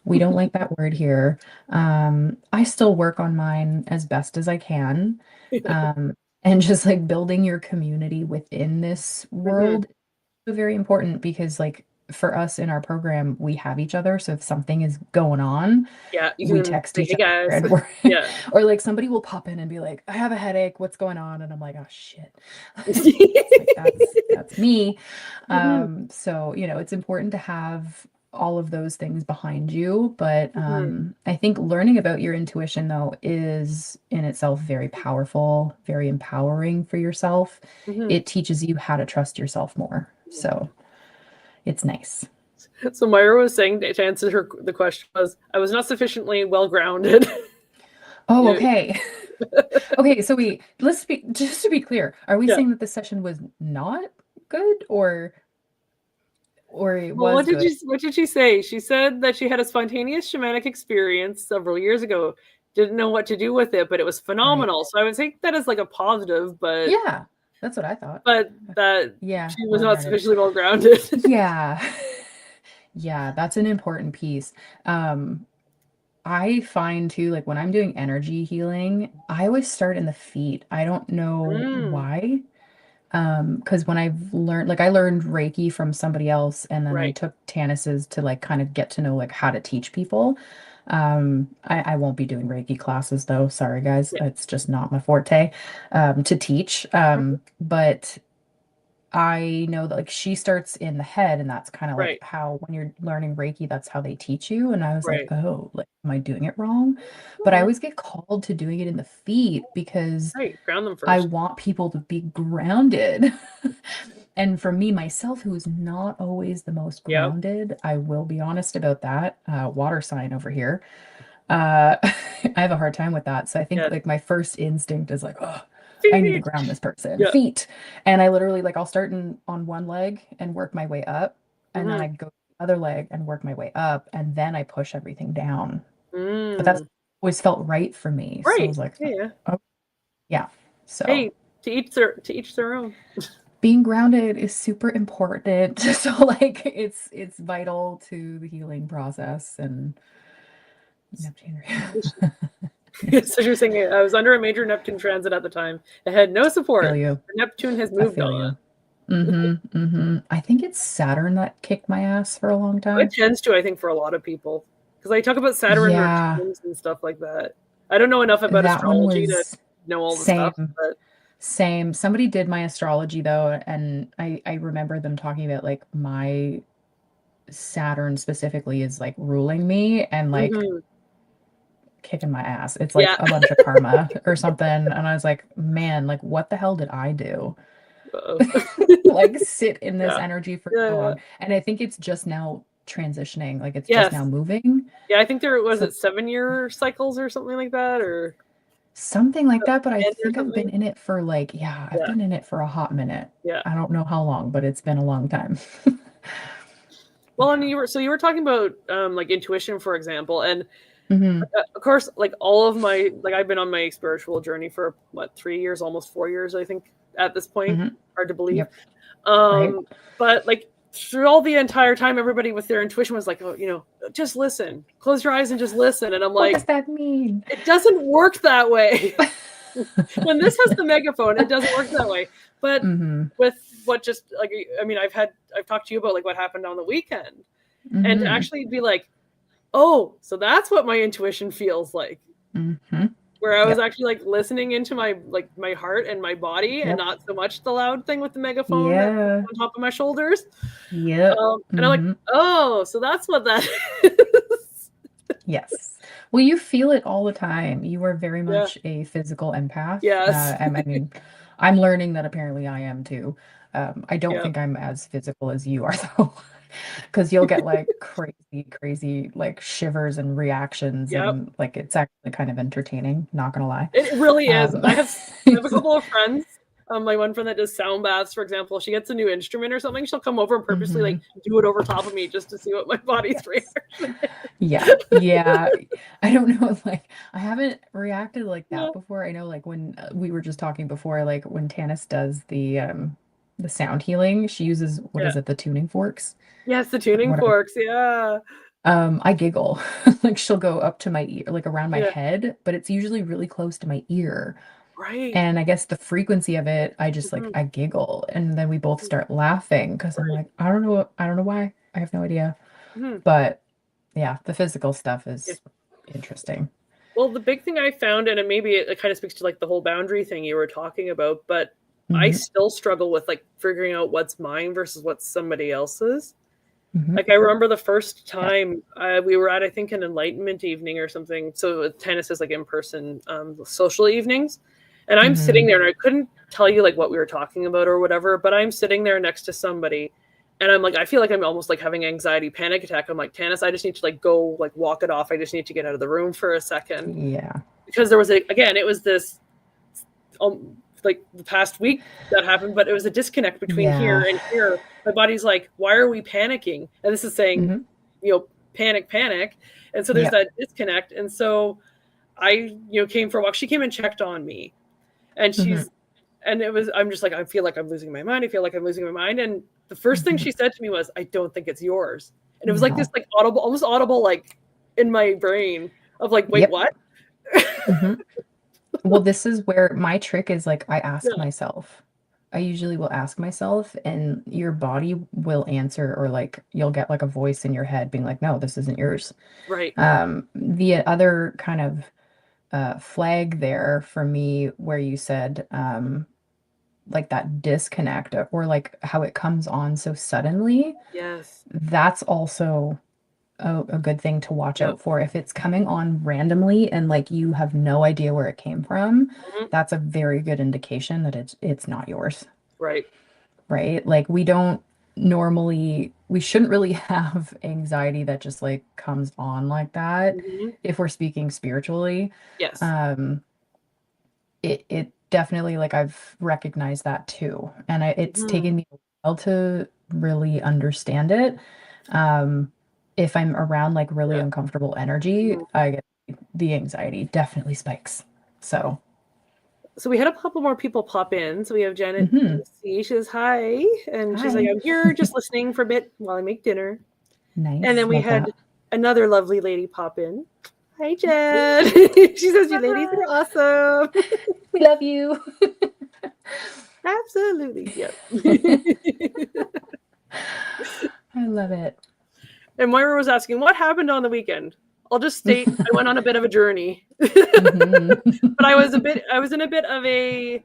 Speaker 2: We don't like that word here. I still work on mine as best as I can. Um, and just like building your community within this
Speaker 1: Hmm.
Speaker 2: world is very important because like for us in our program, we have each other. So if something is going on,
Speaker 1: Yeah. You
Speaker 2: we
Speaker 1: can
Speaker 2: text
Speaker 1: say,
Speaker 2: each
Speaker 1: hey
Speaker 2: other
Speaker 1: guys.
Speaker 2: and we're
Speaker 1: Yeah.
Speaker 2: or like somebody will pop in and be like, I have a headache, what's going on? And I'm like, oh shit. It's like that's me.
Speaker 1: Hmm.
Speaker 2: So it's important to have all of those things behind you, but
Speaker 1: Hmm.
Speaker 2: I think learning about your intuition though is in itself very powerful, very empowering for yourself.
Speaker 1: Hmm.
Speaker 2: It teaches you how to trust yourself more. So it's nice.
Speaker 1: So Myra was saying, to answer the question was, I was not sufficiently well grounded.
Speaker 2: Oh,
Speaker 1: Yeah.
Speaker 2: okay. Okay, so let's be just to be clear, are we
Speaker 1: Yeah.
Speaker 2: saying that the session was not good or it
Speaker 1: Well,
Speaker 2: was good?
Speaker 1: what did she say? She said that she had a spontaneous shamanic experience several years ago. Didn't know what to do with it, but it was
Speaker 2: Right.
Speaker 1: phenomenal. So I would take that as like a positive,
Speaker 2: Yeah, that's what I thought.
Speaker 1: but that
Speaker 2: Yeah,
Speaker 1: she was
Speaker 2: well
Speaker 1: not
Speaker 2: grounded.
Speaker 1: sufficiently well grounded.
Speaker 2: Yeah. Yeah, that's an important piece. Um, I find too, like when I'm doing energy healing, I always start in the feet. I don't know
Speaker 1: Mm,
Speaker 2: why. Because when I've learned, like I learned Reiki from somebody else, and then I
Speaker 1: right.
Speaker 2: took Tanis's to like kind of get to know like how to teach people. I won't be doing Reiki classes though. Sorry, guys.
Speaker 1: Yeah.
Speaker 2: It's just not my forte, to teach.
Speaker 1: Mhm.
Speaker 2: But I know that like she starts in the head, and that's kind of like
Speaker 1: Right.
Speaker 2: how when you're learning Reiki, that's how they teach you. And I was like,
Speaker 1: Right.
Speaker 2: oh, like, am I doing it wrong? But I
Speaker 1: Mm,
Speaker 2: always get called to doing it in the feet because
Speaker 1: right. Ground them
Speaker 2: I
Speaker 1: first.
Speaker 2: want people to be grounded. And for me, myself, who is not always the most
Speaker 1: Yep.
Speaker 2: grounded, I will be honest about that. Water sign over here. I have a hard time with that. So I think
Speaker 1: Yes.
Speaker 2: like my first instinct is like, oh, I need to
Speaker 1: Feet.
Speaker 2: ground this person.
Speaker 1: Yeah.
Speaker 2: Feet. And I literally like I'll start on one leg and work my way up. And then
Speaker 1: Hmm.
Speaker 2: I go to the other leg and work my way up. And then I push everything down. But that's
Speaker 1: Mm,
Speaker 2: always felt right for me. So I
Speaker 1: right.
Speaker 2: was like,
Speaker 1: Yeah. Yeah.
Speaker 2: oh, yeah. So
Speaker 1: Hey, to each their own.
Speaker 2: being grounded is super important. So like it's vital to the healing process and Neptune.
Speaker 1: So you're saying I was under a major Neptune transit at the time. It had no
Speaker 2: Feel
Speaker 1: support.
Speaker 2: you.
Speaker 1: Neptune has
Speaker 2: I
Speaker 1: moved
Speaker 2: feel
Speaker 1: on.
Speaker 2: you. Mm-hmm. Mm-hmm. I think it's Saturn that kicked my ass for a long
Speaker 1: It
Speaker 2: time.
Speaker 1: tends to, I think, for a lot of people, because I talk about Saturn
Speaker 2: Yeah,
Speaker 1: returns and stuff like that. I don't know enough about
Speaker 2: that one
Speaker 1: astrology to
Speaker 2: was
Speaker 1: know all the stuff,
Speaker 2: same.
Speaker 1: but
Speaker 2: Same. Somebody did my astrology though, and I remember them talking about like my Saturn specifically is like ruling me and like
Speaker 1: Hmm.
Speaker 2: kicking my ass. It's like
Speaker 1: Yeah.
Speaker 2: a bunch of karma or something. And I was like, man, like what the hell did I do?
Speaker 1: Uh-oh.
Speaker 2: Like sit in this
Speaker 1: Yeah.
Speaker 2: energy for so
Speaker 1: Yeah.
Speaker 2: long. And I think it's just now transitioning, like it's just now
Speaker 1: Yes.
Speaker 2: moving.
Speaker 1: Yeah, I think there was
Speaker 2: So
Speaker 1: it 7-year cycles or something like that, or
Speaker 2: something like that, but I
Speaker 1: 10 or
Speaker 2: think I've been
Speaker 1: something.
Speaker 2: in it for like, yeah, I've
Speaker 1: Yeah.
Speaker 2: been in it for a hot minute.
Speaker 1: Yeah.
Speaker 2: I don't know how long, but it's been a long time.
Speaker 1: Well, and
Speaker 2: Yeah.
Speaker 1: you were talking about like intuition, for example, and
Speaker 2: Hmm.
Speaker 1: of course, like all of my like I've been on my spiritual journey for what 3 years, almost 4 years, I think at this point.
Speaker 2: Hmm.
Speaker 1: Hard to believe.
Speaker 2: Yep. Right.
Speaker 1: But like through all the entire time, everybody with their intuition was like, oh, just listen, close your eyes and just listen. And I'm
Speaker 2: What does
Speaker 1: like,
Speaker 2: that mean?
Speaker 1: it doesn't work that way. When this has the megaphone, it doesn't work that way. But
Speaker 2: Hmm.
Speaker 1: with what just like I mean, I've talked to you about like what happened on the weekend, and to
Speaker 2: Hmm.
Speaker 1: actually be like, oh, so that's what my intuition feels like.
Speaker 2: Hmm.
Speaker 1: Where I was
Speaker 2: Yep.
Speaker 1: actually like listening into my heart and my body, and
Speaker 2: Yep.
Speaker 1: not so much the loud thing with the megaphone that's
Speaker 2: Yeah.
Speaker 1: on top of my shoulders.
Speaker 2: Yep.
Speaker 1: And I'm like,
Speaker 2: Hmm.
Speaker 1: oh, so that's what that is.
Speaker 2: Yes. Well, you feel it all the time. You are very
Speaker 1: Yeah.
Speaker 2: much a physical empath.
Speaker 1: Yes.
Speaker 2: I mean, I'm learning that apparently I am too. I don't
Speaker 1: Yeah.
Speaker 2: think I'm as physical as you are though, because you'll get like crazy, crazy like shivers and reactions,
Speaker 1: Yep.
Speaker 2: and like it's actually kind of entertaining, not gonna lie.
Speaker 1: It really is.
Speaker 2: Um,
Speaker 1: I have a couple of friends. My one friend that does sound baths, for example, she gets a new instrument or something, she'll come over and purposely like
Speaker 2: mhm.
Speaker 1: do it over top of me just to see what my body's
Speaker 2: Yes.
Speaker 1: reaction
Speaker 2: Yeah, yeah. I don't know, like I haven't reacted like
Speaker 1: is.
Speaker 2: that before. I know like when we were just talking before, like when Tanis does the sound healing, she uses what
Speaker 1: Yeah.
Speaker 2: is it, the tuning forks
Speaker 1: Yes, the
Speaker 2: or
Speaker 1: tuning
Speaker 2: whatever.
Speaker 1: forks. Yeah.
Speaker 2: I giggle. Like she'll go up to my ear, like around my
Speaker 1: Yeah.
Speaker 2: head, but it's usually really close to my ear.
Speaker 1: Right.
Speaker 2: And I guess the frequency of it, I just like
Speaker 1: Mhm.
Speaker 2: I giggle and then we both start laughing because I'm
Speaker 1: Right.
Speaker 2: like, I don't know why. I have no idea.
Speaker 1: Mhm.
Speaker 2: But yeah, the physical stuff
Speaker 1: Yeah.
Speaker 2: is interesting.
Speaker 1: Well, the big thing I found, and maybe it kind of speaks to like the whole boundary thing you were talking about, but I
Speaker 2: Hmm.
Speaker 1: still struggle with like figuring out what's mine versus what's somebody else's.
Speaker 2: Hmm.
Speaker 1: Like I remember the first
Speaker 2: Yeah.
Speaker 1: time we were at, I think, an enlightenment evening or something. So tennis is like in person social evenings, and I'm sitting
Speaker 2: Hmm.
Speaker 1: there, and I couldn't tell you like what we were talking about or whatever, but I'm sitting there next to somebody, and I'm like, I feel like I'm almost like having anxiety panic attack. I'm like, Tanis, I just need to like go like walk it off. I just need to get out of the room for a second,
Speaker 2: Yeah.
Speaker 1: because there was again, it was this like the past week that happened, but it was a disconnect between here
Speaker 2: Yeah.
Speaker 1: and here. My body's like, why are we panicking? And this is saying,
Speaker 2: Hmm.
Speaker 1: panic, panic. And so there's
Speaker 2: Yep.
Speaker 1: that disconnect. And so I, came for a walk. She came and checked on me, and
Speaker 2: Hmm.
Speaker 1: I'm just like, I feel like I'm losing my mind. I feel like I'm losing my mind. And the first thing
Speaker 2: Hmm.
Speaker 1: she said to me was, I don't think it's yours. And it was like this,
Speaker 2: No.
Speaker 1: like audible, almost audible, like in my brain of like, wait,
Speaker 2: Yep.
Speaker 1: what?
Speaker 2: Hmm. Well, this is where my trick is like I ask
Speaker 1: Yeah.
Speaker 2: myself. I usually will ask myself, and your body will answer, or like you'll get like a voice in your head being like, no, this isn't yours.
Speaker 1: Right.
Speaker 2: The other kind of flag there for me where you said like that disconnect or like how it comes on so suddenly,
Speaker 1: Yes.
Speaker 2: that's also a good thing to watch
Speaker 1: Yep.
Speaker 2: out for. If it's coming on randomly and like you have no idea where it came from,
Speaker 1: Mhm.
Speaker 2: that's a very good indication that it's not yours,
Speaker 1: Right.
Speaker 2: right? Like we shouldn't really have anxiety that just like comes on like that
Speaker 1: Mhm.
Speaker 2: if we're speaking spiritually.
Speaker 1: Yes.
Speaker 2: Um, it definitely like I've recognized that too, and it's
Speaker 1: Mhm.
Speaker 2: taken me a while to really understand it. Um, if I'm around like really
Speaker 1: Yeah.
Speaker 2: uncomfortable energy,
Speaker 1: Mhm.
Speaker 2: I get the anxiety definitely spikes. So,
Speaker 1: So we had a couple more people pop in. So we have Janet
Speaker 2: mhm.
Speaker 1: C. She says hi, and she's like,
Speaker 2: Hi.
Speaker 1: I'm here just listening for a bit while I make dinner. And then
Speaker 2: Nice.
Speaker 1: we
Speaker 2: Love
Speaker 1: had
Speaker 2: that.
Speaker 1: another lovely lady pop in. Hi, Jen. She says, you ladies
Speaker 2: Hi.
Speaker 1: are awesome.
Speaker 2: We love you.
Speaker 1: Absolutely. Yep.
Speaker 2: I love it.
Speaker 1: And Moira was asking, what happened on the weekend? I'll just state I went on a bit of a journey. But
Speaker 2: Hmm.
Speaker 1: I was in a bit of a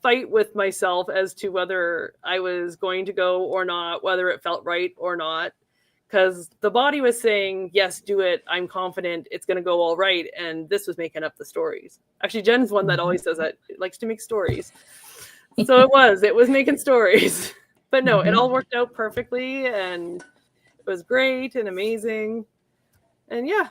Speaker 1: fight with myself as to whether I was going to go or not, whether it felt right or not. Because the body was saying, yes, do it. I'm confident it's going to go all right. And this was making up the stories. Actually, Jen's one that always says that. It likes to make stories. So it was making stories. But no, it all worked out perfectly. And it was great and amazing. And yeah.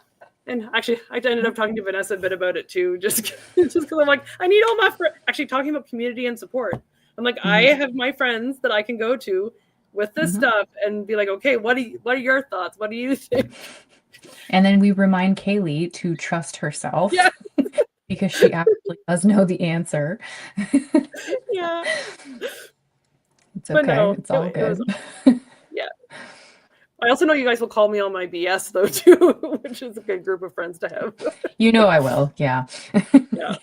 Speaker 1: And actually, I ended up talking to Vanessa a bit about it too, just because I'm like, I need all my friends. Actually, talking about community and support. I'm like, I have my friends that I can go to with this stuff and be like, okay, what are your thoughts? What do you think?
Speaker 2: And then we remind Kaylee to trust herself.
Speaker 1: Yeah.
Speaker 2: Because she actually does know the answer.
Speaker 1: Yeah.
Speaker 2: It's okay.
Speaker 1: No,
Speaker 2: it's all good.
Speaker 1: Yeah. I also know you guys will call me on my BS though too, which is a good group of friends to have.
Speaker 2: You know I will. Yeah.
Speaker 1: Yeah.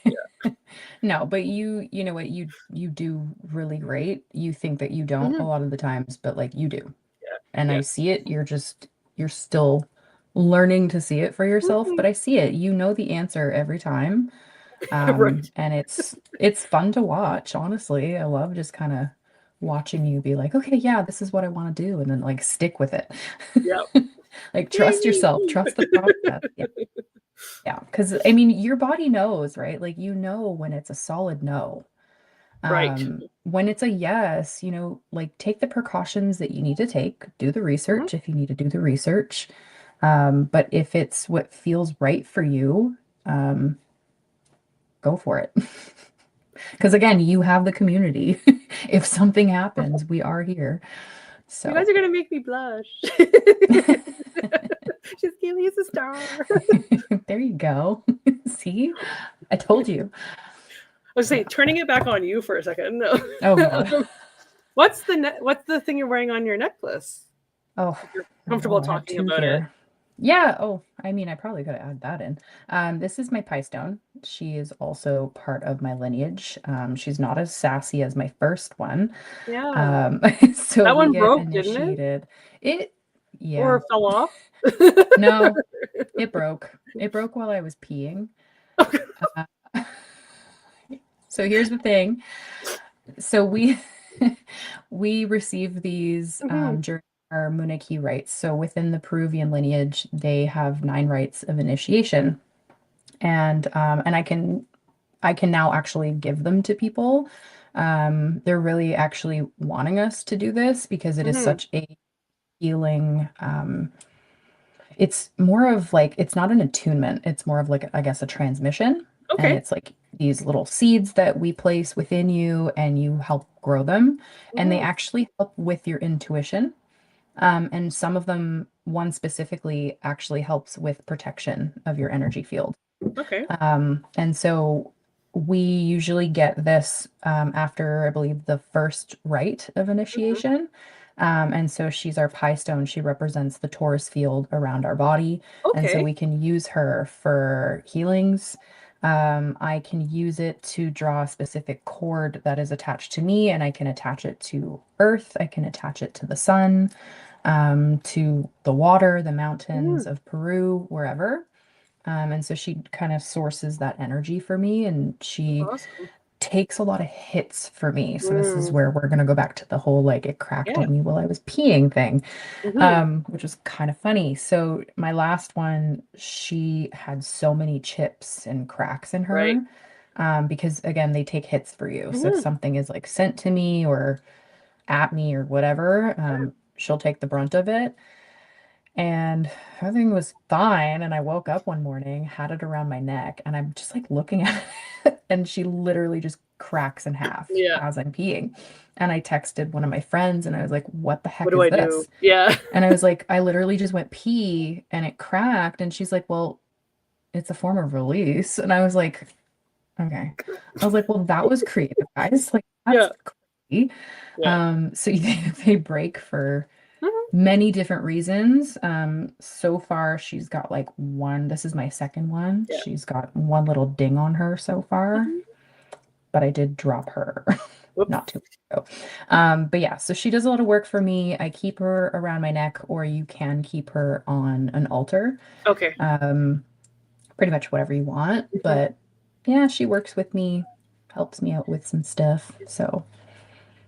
Speaker 2: No, but you know what, you do really great. You think that you don't a lot of the times, but like you do.
Speaker 1: Yeah.
Speaker 2: And I see it. You're still learning to see it for yourself, but I see it. You know the answer every time.
Speaker 1: Right.
Speaker 2: And it's fun to watch, honestly. I love just kind of watching you be like, okay, yeah, this is what I want to do, and then like stick with it.
Speaker 1: Yeah.
Speaker 2: Like trust yourself, trust the process. Yeah. Yeah, because I mean, your body knows, right? Like you know when it's a solid no.
Speaker 1: Right.
Speaker 2: When it's a yes, like take the precautions that you need to take, do the research if you need to do the research. But if it's what feels right for you, go for it. Because again, you have the community. If something happens, we are here. So
Speaker 1: You guys are gonna make me blush. She's Kaylee is a star.
Speaker 2: there you go. See, I told you.
Speaker 1: I was saying, turning it back on you for a second. No.
Speaker 2: Oh God.
Speaker 1: What's the thing you're wearing on your necklace?
Speaker 2: Oh,
Speaker 1: If you're comfortable talking about it.
Speaker 2: Yeah. Oh, I mean, I probably could have added that in. This is my pie stone. She is also part of my lineage. She's not as sassy as my first one.
Speaker 1: Yeah.
Speaker 2: So
Speaker 1: That
Speaker 2: we
Speaker 1: one
Speaker 2: get
Speaker 1: broke, didn't it?
Speaker 2: initiated. Yeah.
Speaker 1: Or fell off?
Speaker 2: No, it broke. It broke while I was peeing. Uh, so here's the thing. So we receive these during our Munich rites. So within the Peruvian lineage, they have 9 rites of initiation, and I can now actually give them to people. They're really actually wanting us to do this because it is such a healing. It's more of like it's not an attunement. It's more of like I guess a transmission, and
Speaker 1: Okay.
Speaker 2: it's like these little seeds that we place within you, and you help grow them, and they actually help with your intuition. And some of them, one specifically, actually helps with protection of your energy field.
Speaker 1: Okay.
Speaker 2: And so we usually get this after, I believe, the first rite of initiation. And so she's our pie stone. She represents the Taurus field around our body. And so
Speaker 1: Okay.
Speaker 2: we can use her for healings. I can use it to draw a specific cord that is attached to me, and I can attach it to earth. I can attach it to the sun, to the water, the mountains of Peru, wherever. And so she kind of sources that energy for me, and she
Speaker 1: Awesome.
Speaker 2: takes a lot of hits for me. So this is where we're gonna go back to the whole like it cracked
Speaker 1: Yeah.
Speaker 2: on me while I was peeing thing,
Speaker 1: Mm-hmm.
Speaker 2: which was kind of funny. So my last one, she had so many chips and cracks in
Speaker 1: Right.
Speaker 2: her, because again, they take hits for you. So if
Speaker 1: Mm-hmm.
Speaker 2: something is like sent to me or at me or whatever, she'll take the brunt of it. And everything was fine. And I woke up one morning, had it around my neck, and I'm just like looking at it, and she literally just cracks in half
Speaker 1: Yeah.
Speaker 2: as I'm peeing. And I texted one of my friends and I was like, what the
Speaker 1: What
Speaker 2: heck
Speaker 1: do
Speaker 2: is
Speaker 1: I do?
Speaker 2: this?
Speaker 1: Yeah.
Speaker 2: And I was like, I literally just went pee and it cracked. And she's like, well, it's a form of release. And I was like, okay. I was like, well, that was creative, guys. Like,
Speaker 1: Yeah.
Speaker 2: that's crazy.
Speaker 1: Yeah.
Speaker 2: So they break for
Speaker 1: Mhm.
Speaker 2: many different reasons. So far she's got like one, this is my second one.
Speaker 1: Yeah.
Speaker 2: She's got one little ding on her so far,
Speaker 1: Mhm.
Speaker 2: but I did drop her
Speaker 1: Whoops.
Speaker 2: not too long ago. But yeah, so she does a lot of work for me. I keep her around my neck, or you can keep her on an altar.
Speaker 1: Okay.
Speaker 2: Pretty much whatever you want.
Speaker 1: Mhm.
Speaker 2: But yeah, she works with me, helps me out with some stuff. So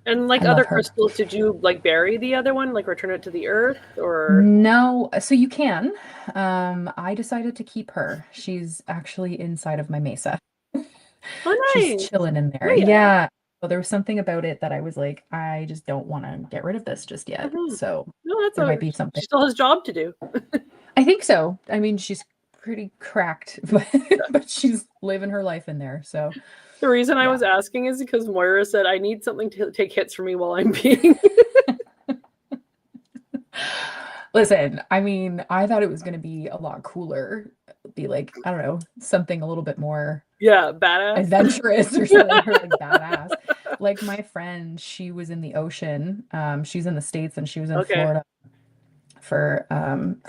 Speaker 1: And like
Speaker 2: I love
Speaker 1: other
Speaker 2: her.
Speaker 1: crystals, did you like bury the other one, like return it to the earth, or?
Speaker 2: No, so you can. I decided to keep her. She's actually inside of my mesa.
Speaker 1: Oh,
Speaker 2: She's
Speaker 1: nice.
Speaker 2: chilling in
Speaker 1: Oh
Speaker 2: there.
Speaker 1: yeah.
Speaker 2: Yeah. So there was something about it that I was like, I just don't want to get rid of this just yet.
Speaker 1: Hmm.
Speaker 2: So
Speaker 1: No, that's
Speaker 2: there
Speaker 1: a.
Speaker 2: might be
Speaker 1: She
Speaker 2: something.
Speaker 1: still has a job to do.
Speaker 2: I think so. I mean, she's pretty cracked, but she's living her life in there. So
Speaker 1: The reason I
Speaker 2: yeah.
Speaker 1: was asking is because Moira said I need something to take hits for me while I'm being.
Speaker 2: Listen, I mean, I thought it was going to be a lot cooler. Be like, I don't know, something a little bit more
Speaker 1: Yeah, badass.
Speaker 2: adventurous or something, or like badass. Like my friend, she was in the ocean. She's in the States and she was in
Speaker 1: Okay.
Speaker 2: Florida for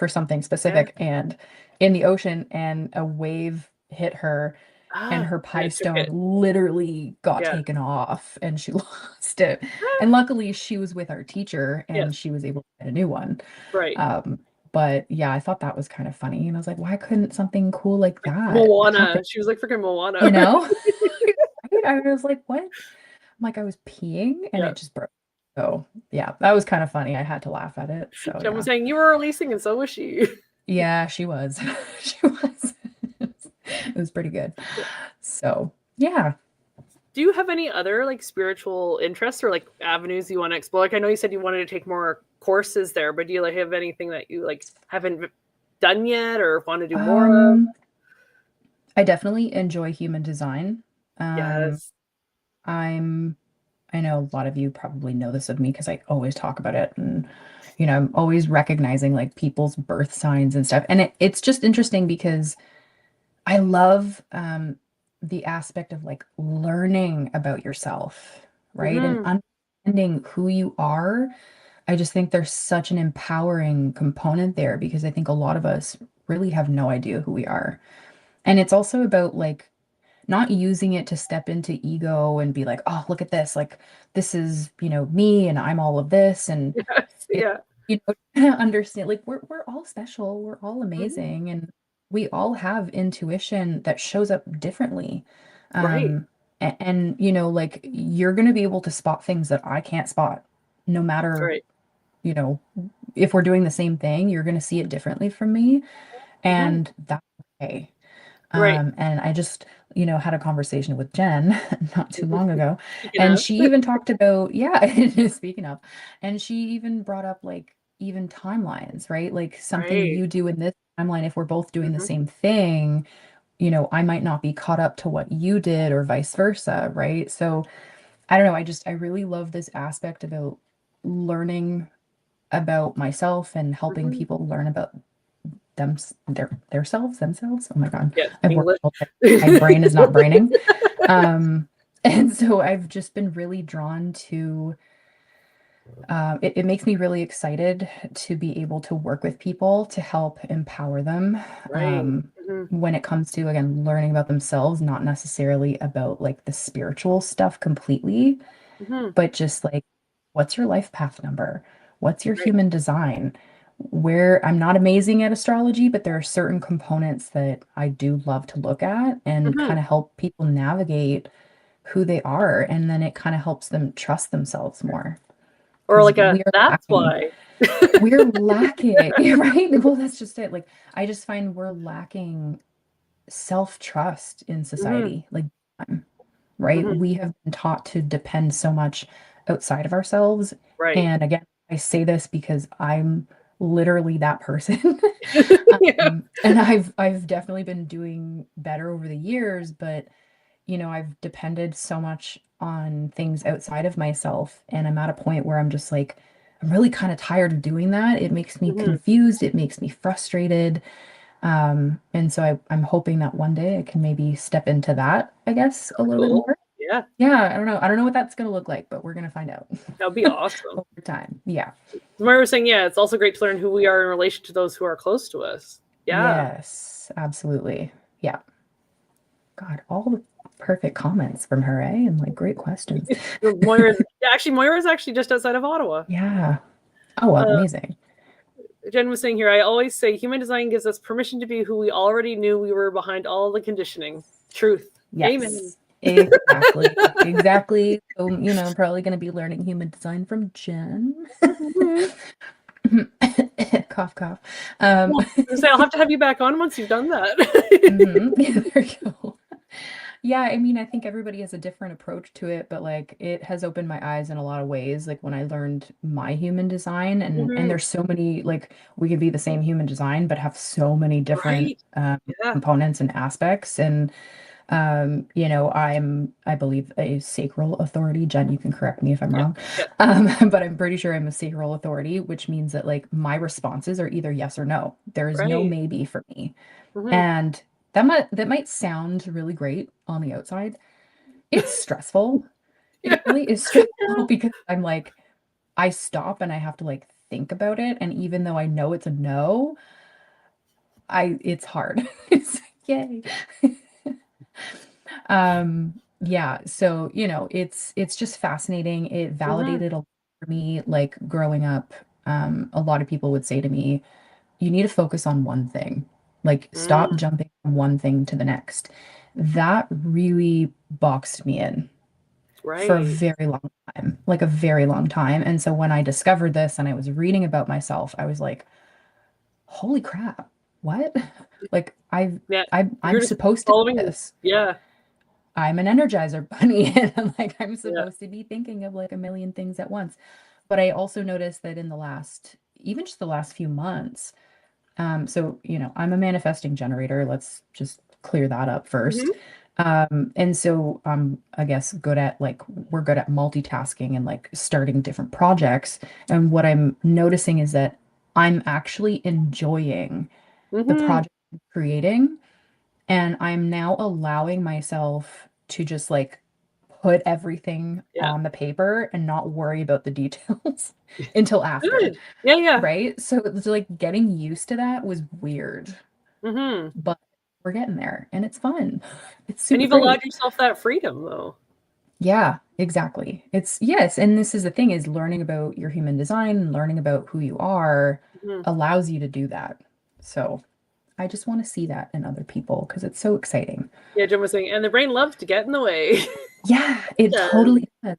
Speaker 2: something
Speaker 1: Yeah.
Speaker 2: specific and in the ocean and a wave hit her and
Speaker 1: Ah,
Speaker 2: her
Speaker 1: and
Speaker 2: pie
Speaker 1: it took
Speaker 2: stone
Speaker 1: it.
Speaker 2: literally got
Speaker 1: Yeah.
Speaker 2: taken off and she lost it.
Speaker 1: Ah,
Speaker 2: And luckily she was with our teacher and
Speaker 1: yes.
Speaker 2: she was able to get a new one.
Speaker 1: Right.
Speaker 2: Um, but yeah, I thought that was kind of funny. And I was like, why couldn't something cool like that happen?
Speaker 1: Moana. She was like freaking Moana.
Speaker 2: You know? Right? I was like, what? I'm like, I was peeing and
Speaker 1: Yeah.
Speaker 2: it just broke. So yeah, that was kind of funny. I had to laugh at it. So
Speaker 1: Jen was
Speaker 2: yeah.
Speaker 1: saying you were releasing, and so was she.
Speaker 2: Yeah, she was. She was. It was pretty good. So yeah.
Speaker 1: Do you have any other like spiritual interests or like avenues you want to explore? Like I know you said you wanted to take more courses there, but do you like have anything that you like haven't done yet or want to do more of?
Speaker 2: Um, I definitely enjoy human design. Um,
Speaker 1: Yes.
Speaker 2: I'm I know a lot of you probably know this of me because I always talk about it and I'm always recognizing like people's birth signs and stuff. And it's just interesting because I love the aspect of like learning about yourself, right? And
Speaker 1: Mm-hmm.
Speaker 2: understanding who you are. I just think there's such an empowering component there because I think a lot of us really have no idea who we are. And it's also about like not using it to step into ego and be like, oh, look at this. Like, this is, me and I'm all of this. And
Speaker 1: Yes.
Speaker 2: it,
Speaker 1: Yeah.
Speaker 2: understand, like, we're all special, we're all
Speaker 1: Mm-hmm.
Speaker 2: amazing, and we all have intuition that shows up differently.
Speaker 1: Right.
Speaker 2: Like, you're going to be able to spot things that I can't spot, no matter,
Speaker 1: Right.
Speaker 2: you know, if we're doing the same thing, you're going to see it differently from me.
Speaker 1: Mm-hmm.
Speaker 2: And that's okay.
Speaker 1: Right.
Speaker 2: And I just, had a conversation with Jen not too long ago.
Speaker 1: Speaking
Speaker 2: And
Speaker 1: of.
Speaker 2: she even talked about, yeah, speaking of, and she even brought up like even timelines, right? Like something
Speaker 1: Right.
Speaker 2: you do in this timeline, if we're both doing the
Speaker 1: Mm-hmm.
Speaker 2: same thing, I might not be caught up to what you did or vice versa, right? So I don't know. I really love this aspect about learning about myself and helping
Speaker 1: Mm-hmm.
Speaker 2: people learn about them themselves. Oh my God.
Speaker 1: Yes.
Speaker 2: I've worked
Speaker 1: English.
Speaker 2: all day. My brain is not braining. Um, and so I've just been really drawn to it makes me really excited to be able to work with people to help empower them
Speaker 1: Right. Mm-hmm.
Speaker 2: when it comes to, again, learning about themselves, not necessarily about like the spiritual stuff completely,
Speaker 1: Mm-hmm.
Speaker 2: but just like, what's your life path number? What's your
Speaker 1: Right.
Speaker 2: human design? Where I'm not amazing at astrology, but there are certain components that I do love to look at and
Speaker 1: Mm-hmm.
Speaker 2: kind of help people navigate who they are. And then it kind of helps them trust themselves more
Speaker 1: Or
Speaker 2: because
Speaker 1: like a
Speaker 2: we are
Speaker 1: that's
Speaker 2: lacking.
Speaker 1: why.
Speaker 2: We're lacking, right? Well, that's just it. Like, I just find we're lacking self-trust in
Speaker 1: Mm-hmm.
Speaker 2: society. Like, right?
Speaker 1: Mm-hmm.
Speaker 2: We have been taught to depend so much outside of ourselves.
Speaker 1: Right.
Speaker 2: And again, I say this because I'm literally that person.
Speaker 1: Yeah.
Speaker 2: And I've definitely been doing better over the years, but I've depended so much on things outside of myself, and I'm at a point where I'm just like, I'm really kind of tired of doing that. It makes me
Speaker 1: Mm-hmm.
Speaker 2: confused, it makes me frustrated. And so I'm hoping that one day I can maybe step into that, I guess, a little bit
Speaker 1: Cool.
Speaker 2: more.
Speaker 1: Yeah.
Speaker 2: Yeah, I don't know. I don't know what that's gonna look like, but we're gonna find out
Speaker 1: That'd be awesome.
Speaker 2: over time. Yeah.
Speaker 1: Samara was saying, yeah, it's also great to learn who we are in relation to those who are close to us. Yeah.
Speaker 2: Yes, absolutely. Yeah. God, all the perfect comments from her, eh? And like great questions.
Speaker 1: Moira's actually just outside of Ottawa.
Speaker 2: Yeah. Oh,
Speaker 1: Uh,
Speaker 2: amazing.
Speaker 1: Jen was saying here, I always say human design gives us permission to be who we already knew we were behind all the conditioning. Truth.
Speaker 2: Yes.
Speaker 1: Amen.
Speaker 2: Exactly. Exactly. So, probably going to be learning human design from Jen.
Speaker 1: Mhm.
Speaker 2: Cough, cough. Um,
Speaker 1: Well, I was gonna say, I'll have to have you back on once you've done that.
Speaker 2: Yeah, there you go. Yeah, I mean, I think everybody has a different approach to it, but like it has opened my eyes in a lot of ways. Like when I learned my human design, and
Speaker 1: Mhm.
Speaker 2: there's so many, like we could be the same human design, but have so many different
Speaker 1: Right. Yeah.
Speaker 2: components and aspects. And I believe a sacral authority. Jen, you can correct me if I'm
Speaker 1: Yeah.
Speaker 2: wrong.
Speaker 1: Yeah.
Speaker 2: But I'm pretty sure I'm a sacral authority, which means that like my responses are either yes or no. There is no
Speaker 1: Right.
Speaker 2: maybe for me.
Speaker 1: Hmm.
Speaker 2: And that might sound really great on the outside. It's stressful.
Speaker 1: Yeah.
Speaker 2: It really is stressful
Speaker 1: Yeah.
Speaker 2: because I'm like, I stop and I have to like think about it. And even though I know it's a no, it's hard. It's like, yay. Yeah, so it's just fascinating. It
Speaker 1: Hmm.
Speaker 2: validated a lot for me, like growing up. A lot of people would say to me, you need to focus on one thing. Like, stop
Speaker 1: Mm.
Speaker 2: jumping from one thing to the next. That really boxed me in for a
Speaker 1: Right.
Speaker 2: very long time, like a very long time. And so when I discovered this and I was reading about myself, I was like, holy crap, what? Like,
Speaker 1: Yeah.
Speaker 2: I'm
Speaker 1: You're just
Speaker 2: supposed to do
Speaker 1: following.
Speaker 2: this.
Speaker 1: Yeah.
Speaker 2: I'm an energizer bunny, and I'm
Speaker 1: Yeah.
Speaker 2: supposed to be thinking of like a million things at once. But I also noticed that in even just the last few months, so, I'm a manifesting generator. Let's just clear that up first.
Speaker 1: Hmm.
Speaker 2: And so I guess we're good at multitasking and like starting different projects. And what I'm noticing is that I'm actually enjoying the
Speaker 1: Hmm.
Speaker 2: project I'm creating, and I'm now allowing myself to just like put everything
Speaker 1: Yeah.
Speaker 2: on the paper and not worry about the details until after,
Speaker 1: Good. Yeah. Yeah.
Speaker 2: right? So it's like getting used to that was weird,
Speaker 1: Hmm.
Speaker 2: but we're getting there and it's fun. It's
Speaker 1: And
Speaker 2: super
Speaker 1: you've allowed
Speaker 2: great.
Speaker 1: yourself that freedom, though.
Speaker 2: Yeah, exactly. It's yes, and this is the thing is learning about your human design and learning about who you are
Speaker 1: Hmm.
Speaker 2: allows you to do that. So I just want to see that in other people because it's so exciting.
Speaker 1: Yeah. Jim was saying, and the brain loves to get in the way.
Speaker 2: Yeah, it
Speaker 1: Yeah.
Speaker 2: totally does.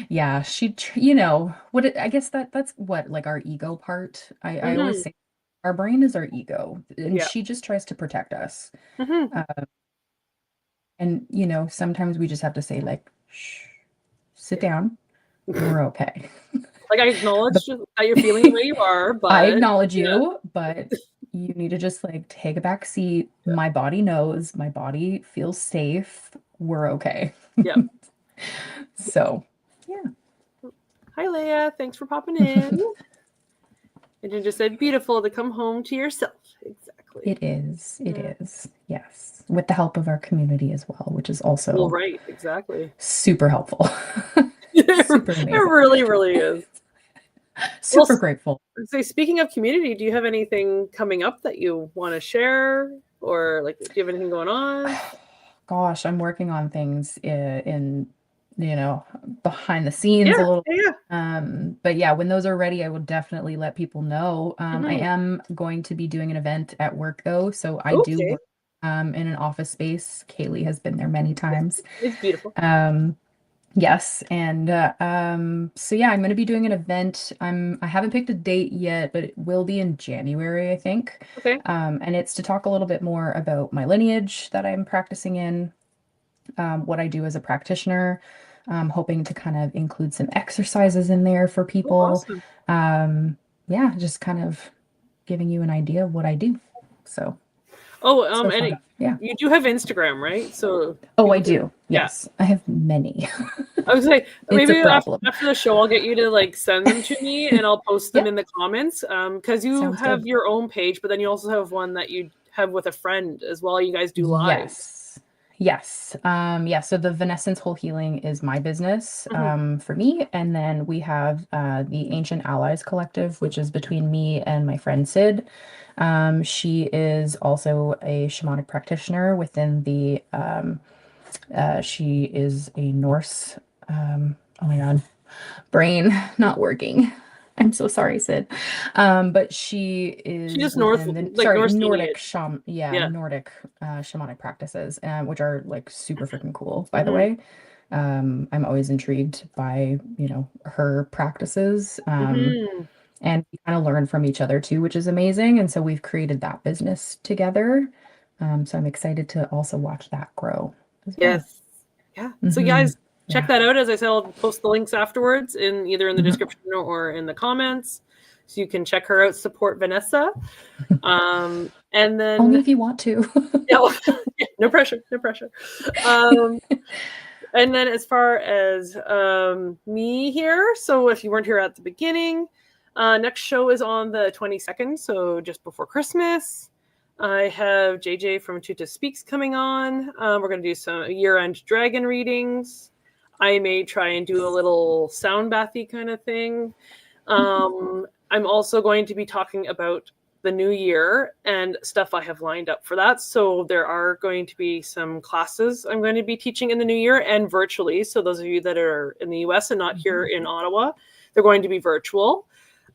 Speaker 2: Yeah, I guess that's what like our ego part. I always
Speaker 1: Hmm.
Speaker 2: say our brain is our ego, and
Speaker 1: Yeah.
Speaker 2: she just tries to protect us.
Speaker 1: Hmm.
Speaker 2: Uh, and sometimes we just have to say like, shh, sit
Speaker 1: Yeah.
Speaker 2: down. We're okay.
Speaker 1: Like, I acknowledge
Speaker 2: The-
Speaker 1: that you're feeling the way you are,
Speaker 2: I
Speaker 1: but
Speaker 2: acknowledge
Speaker 1: yeah.
Speaker 2: you, but you need to just like take a back seat. My body knows, my body feels safe. We're okay.
Speaker 1: Yeah.
Speaker 2: So, yeah.
Speaker 1: Hi, Leah. Thanks for popping in. And you just said, beautiful to come home to yourself. Exactly.
Speaker 2: It is. It
Speaker 1: Yeah.
Speaker 2: is. Yes. With the help of our community as well, which is
Speaker 1: Well,
Speaker 2: also
Speaker 1: right. Exactly.
Speaker 2: super helpful.
Speaker 1: It
Speaker 2: Super amazing.
Speaker 1: really, really is. Well,
Speaker 2: Super grateful.
Speaker 1: say, speaking of community, do you have anything coming up that you want to share? Or, like, do you have anything going on?
Speaker 2: Gosh, I'm working on things behind the
Speaker 1: Yeah.
Speaker 2: scenes a little.
Speaker 1: Yeah.
Speaker 2: But yeah, when those are ready, I will definitely let people know. I
Speaker 1: Hmm.
Speaker 2: am going to be doing an event at work though, so I do
Speaker 1: Okay.
Speaker 2: work in an office space. Kaylee has been there many
Speaker 1: Yes.
Speaker 2: times.
Speaker 1: It's beautiful.
Speaker 2: Um, Yes, and so yeah, I'm going to be doing an event. I haven't picked a date yet, but it will be in January, I think.
Speaker 1: Okay.
Speaker 2: And it's to talk a little bit more about my lineage that I'm practicing in, what I do as a practitioner. Hoping to kind of include some exercises in there for
Speaker 1: Oh,
Speaker 2: people.
Speaker 1: awesome.
Speaker 2: Yeah, just kind of giving you an idea of what I do. So
Speaker 1: Oh,
Speaker 2: so
Speaker 1: and
Speaker 2: far, yeah.
Speaker 1: you do have Instagram, right? So
Speaker 2: Oh, I
Speaker 1: people can,
Speaker 2: do.
Speaker 1: yeah.
Speaker 2: Yes, I have many.
Speaker 1: I was like,
Speaker 2: It's a
Speaker 1: maybe
Speaker 2: problem.
Speaker 1: after the show, I'll get you to like send them to me, and I'll post them
Speaker 2: Yep,
Speaker 1: in the comments. Because you
Speaker 2: sounds
Speaker 1: have
Speaker 2: good.
Speaker 1: your own page, but then you also have one that you have with a friend as well. You guys do lives.
Speaker 2: Yes. Yes. Yeah, so the Vanessence Whole Healing is my business
Speaker 1: Hmm.
Speaker 2: for me. And then we have the Ancient Allies Collective, which is between me and my friend Sid. She is also a shamanic practitioner within she is a Norse, oh my God, brain not working. I'm so sorry, Sid. But she
Speaker 1: She
Speaker 2: is
Speaker 1: just North,
Speaker 2: within the,
Speaker 1: like
Speaker 2: sorry,
Speaker 1: Norse
Speaker 2: Nordic
Speaker 1: lineage. Yeah.
Speaker 2: Nordic shamanic practices, which are like super freaking cool, by the
Speaker 1: Hmm.
Speaker 2: way. I'm always intrigued by, her practices.
Speaker 1: Hmm.
Speaker 2: And we kind of learn from each other too, which is amazing. And so we've created that business together. So I'm excited to also watch that grow as well.
Speaker 1: Yes. Yeah. So,
Speaker 2: Hmm.
Speaker 1: guys, check
Speaker 2: Yeah.
Speaker 1: that out. As I said, I'll post the links afterwards in either in the
Speaker 2: Mhm.
Speaker 1: description or in the comments, so you can check her out. Support Vanessa. And
Speaker 2: Only
Speaker 1: then
Speaker 2: if you want to.
Speaker 1: yeah, no pressure, no pressure. Um, and then as far as me here, so if you weren't here at the beginning, next show is on the 22nd, so just before Christmas. I have JJ from Tuta Speaks coming on. We're going to do some year-end dragon readings. I may try and do a little sound bathy kind of thing. I'm also going to be talking about the new year and stuff I have lined up for that. So there are going to be some classes I'm going to be teaching in the new year and virtually. So those of you that are in the US and not here in Ottawa, they're going to be virtual.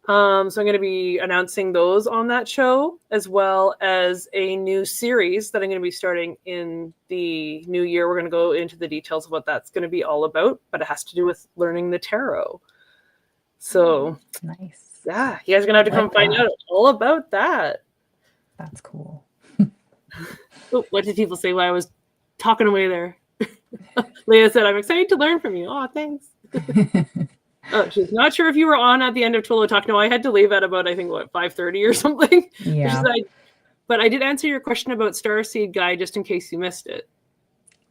Speaker 1: So I'm going to be announcing those on that show, as well as a new series that I'm going to be starting in the new year. We're going to go into the details of what that's going to be all about, but it has to do with learning the tarot. So
Speaker 2: Nice.
Speaker 1: yeah, you guys are going to have to come
Speaker 2: Like
Speaker 1: find
Speaker 2: that.
Speaker 1: out all about that.
Speaker 2: That's cool.
Speaker 1: Oh, what did people say while I was talking away there? Leah said, I'm excited to learn from you. Oh, thanks. Oh, she's not sure if you were on at the end of Twillo Talk. No, I had to leave at about, I think, what, 5:30 or something.
Speaker 2: Yeah.
Speaker 1: But I did answer your question about Starseed Guide just in case you missed it.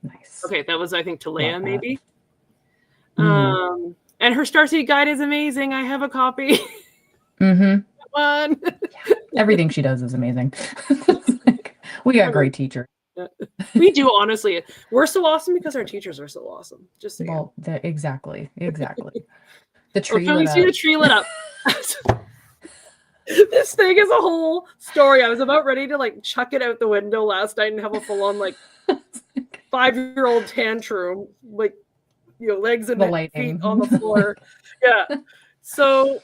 Speaker 2: Nice.
Speaker 1: Okay, that was, I think, to
Speaker 2: Love
Speaker 1: Leah,
Speaker 2: that.
Speaker 1: maybe.
Speaker 2: Mm.
Speaker 1: And her Starseed Guide is amazing. I have a copy.
Speaker 2: Mm-hmm.
Speaker 1: One.
Speaker 2: Yeah. Everything she does is amazing. It's like, we got great teachers.
Speaker 1: We do, honestly. We're so awesome because our teachers are so awesome. Just saying.
Speaker 2: Well, exactly. The
Speaker 1: Oh,
Speaker 2: tree
Speaker 1: can we
Speaker 2: lit
Speaker 1: see the
Speaker 2: up.
Speaker 1: tree lit up? This thing is a whole story. I was about ready to like chuck it out the window last night and have a full-on like 5-year-old tantrum, like legs and
Speaker 2: The
Speaker 1: feet
Speaker 2: lighting.
Speaker 1: on the floor. Yeah. So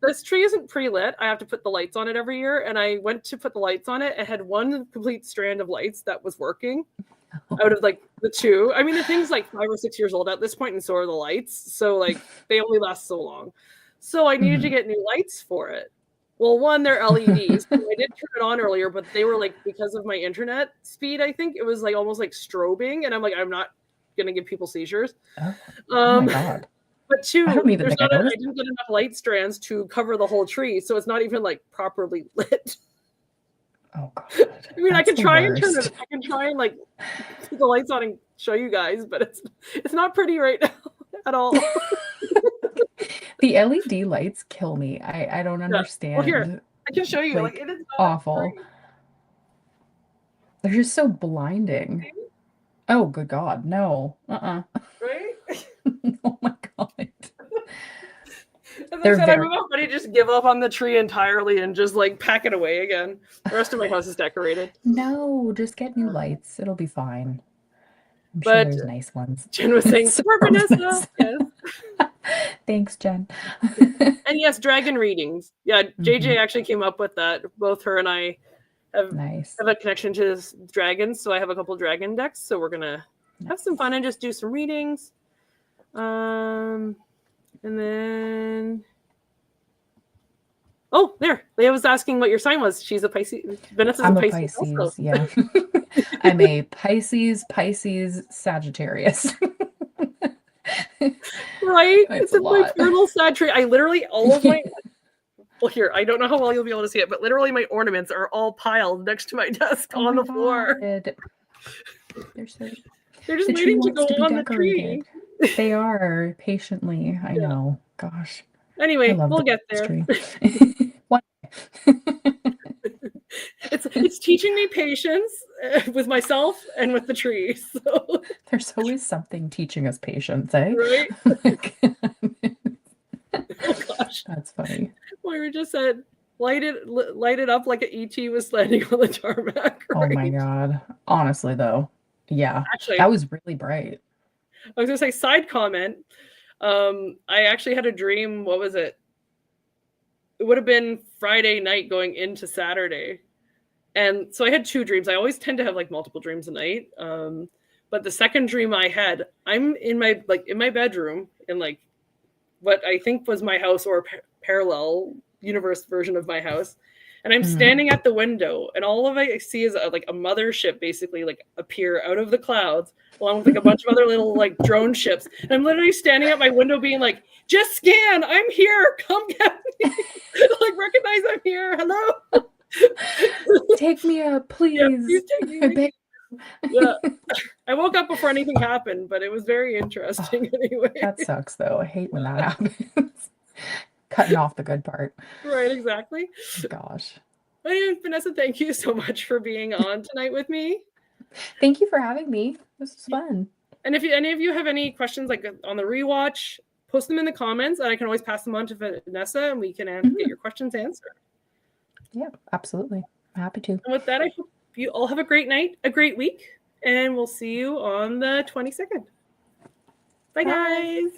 Speaker 1: this tree isn't pre-lit. I have to put the lights on it every year. And I went to put the lights on it. It had one complete strand of lights that was working out of like the two. I mean, the thing's like 5 or 6 years old at this point, and so are the lights. So like they only last so long. So I needed to get new lights for it. Well, one, they're LEDs. So I did turn it on earlier, but they were like, because of my internet speed, I think it was like almost like strobing. And I'm like, I'm not gonna give people seizures.
Speaker 2: Oh my God.
Speaker 1: But
Speaker 2: I
Speaker 1: two,
Speaker 2: don't even think I
Speaker 1: I
Speaker 2: noticed.
Speaker 1: didn't get enough light strands to cover the whole tree, so it's not even like properly lit.
Speaker 2: Oh God.
Speaker 1: I mean,
Speaker 2: That's
Speaker 1: I can
Speaker 2: the
Speaker 1: try and turn
Speaker 2: worst.
Speaker 1: it. I can try and like put the lights on and show you guys, but it's not pretty right now at all.
Speaker 2: The LED lights kill me. I don't
Speaker 1: Yeah. Well, here
Speaker 2: understand.
Speaker 1: I can show you. Like
Speaker 2: Like
Speaker 1: it is not
Speaker 2: awful.
Speaker 1: pretty.
Speaker 2: They're just so blinding. Oh, good God. No.
Speaker 1: Right?
Speaker 2: Oh my God.
Speaker 1: As I
Speaker 2: They're
Speaker 1: said, I'm
Speaker 2: very
Speaker 1: about ready to just give up on the tree entirely and just like pack it away again. The rest of my house is decorated.
Speaker 2: No, just get new lights. It'll be fine. I'm sure
Speaker 1: But
Speaker 2: there's nice ones.
Speaker 1: Jen was saying, support
Speaker 2: Support
Speaker 1: Vanessa.
Speaker 2: Vanessa.
Speaker 1: Yes.
Speaker 2: Thanks, Jen.
Speaker 1: And yes, dragon readings. Yeah, JJ
Speaker 2: Mhm.
Speaker 1: actually came up with that. Both her and I have
Speaker 2: Nice.
Speaker 1: have a connection to dragons, so I have a couple dragon decks. So we're gonna have some
Speaker 2: Nice.
Speaker 1: fun and just do some readings. And then oh, there. Leah was asking what your sign was. She's a Pisces. Vanessa's
Speaker 2: I'm
Speaker 1: a
Speaker 2: a
Speaker 1: Pisces also.
Speaker 2: Pisces, yeah. I'm a Pisces, Sagittarius.
Speaker 1: Right?
Speaker 2: It's
Speaker 1: It's
Speaker 2: a
Speaker 1: in my
Speaker 2: lot.
Speaker 1: portal sad tree. I literally all of my well here, I don't know how well you'll be able to see it, but literally my ornaments are all piled next to my desk
Speaker 2: Oh
Speaker 1: on
Speaker 2: my
Speaker 1: the floor.
Speaker 2: God. They're so
Speaker 1: They're just
Speaker 2: the tree
Speaker 1: waiting to
Speaker 2: wants
Speaker 1: go
Speaker 2: to be
Speaker 1: on the tree.
Speaker 2: decorated. They are patiently. I
Speaker 1: Yeah.
Speaker 2: know. Gosh. I
Speaker 1: Anyway,
Speaker 2: love
Speaker 1: we'll
Speaker 2: the
Speaker 1: get
Speaker 2: Christmas
Speaker 1: there.
Speaker 2: tree. One
Speaker 1: It's teaching me patience with myself and with the tree. So,
Speaker 2: There's always something teaching us patience, eh?
Speaker 1: right? Oh gosh,
Speaker 2: That's funny.
Speaker 1: Moira just said, light it up like an ET was landing on the tarmac."
Speaker 2: Oh my
Speaker 1: Right?
Speaker 2: God. Honestly, though, yeah, that
Speaker 1: Actually,
Speaker 2: was really bright.
Speaker 1: I was gonna say side comment. I actually had a dream. What was it? it would have been Friday night going into Saturday. And so I had 2 dreams. I always tend to have like multiple dreams a night. But the second dream I had, I'm in my bedroom in like what I think was my house or parallel universe version of my house. And I'm standing at the window, and all of I see is like a mothership basically like appear out of the clouds, along with like a bunch of other little like drone ships. And I'm literally standing at my window being like, just scan, I'm here, come get me. Like, recognize I'm here, hello.
Speaker 2: Take me up, please.
Speaker 1: Yeah, please take me.
Speaker 2: I
Speaker 1: Yeah. I woke up before anything happened, but it was very interesting anyway.
Speaker 2: That sucks though. I hate when that happens. Cutting off the good part.
Speaker 1: Right, exactly.
Speaker 2: Gosh.
Speaker 1: Anyway, Vanessa, thank you so much for being on tonight with me.
Speaker 2: Thank you for having me. This was fun.
Speaker 1: And if any of you have any questions like on the rewatch, post them in the comments, and I can always pass them on to Vanessa, and we can get your questions answered.
Speaker 2: Yeah, absolutely. I'm happy to.
Speaker 1: And with that, I hope you all have a great night, a great week, and we'll see you on the 22nd. Bye, guys.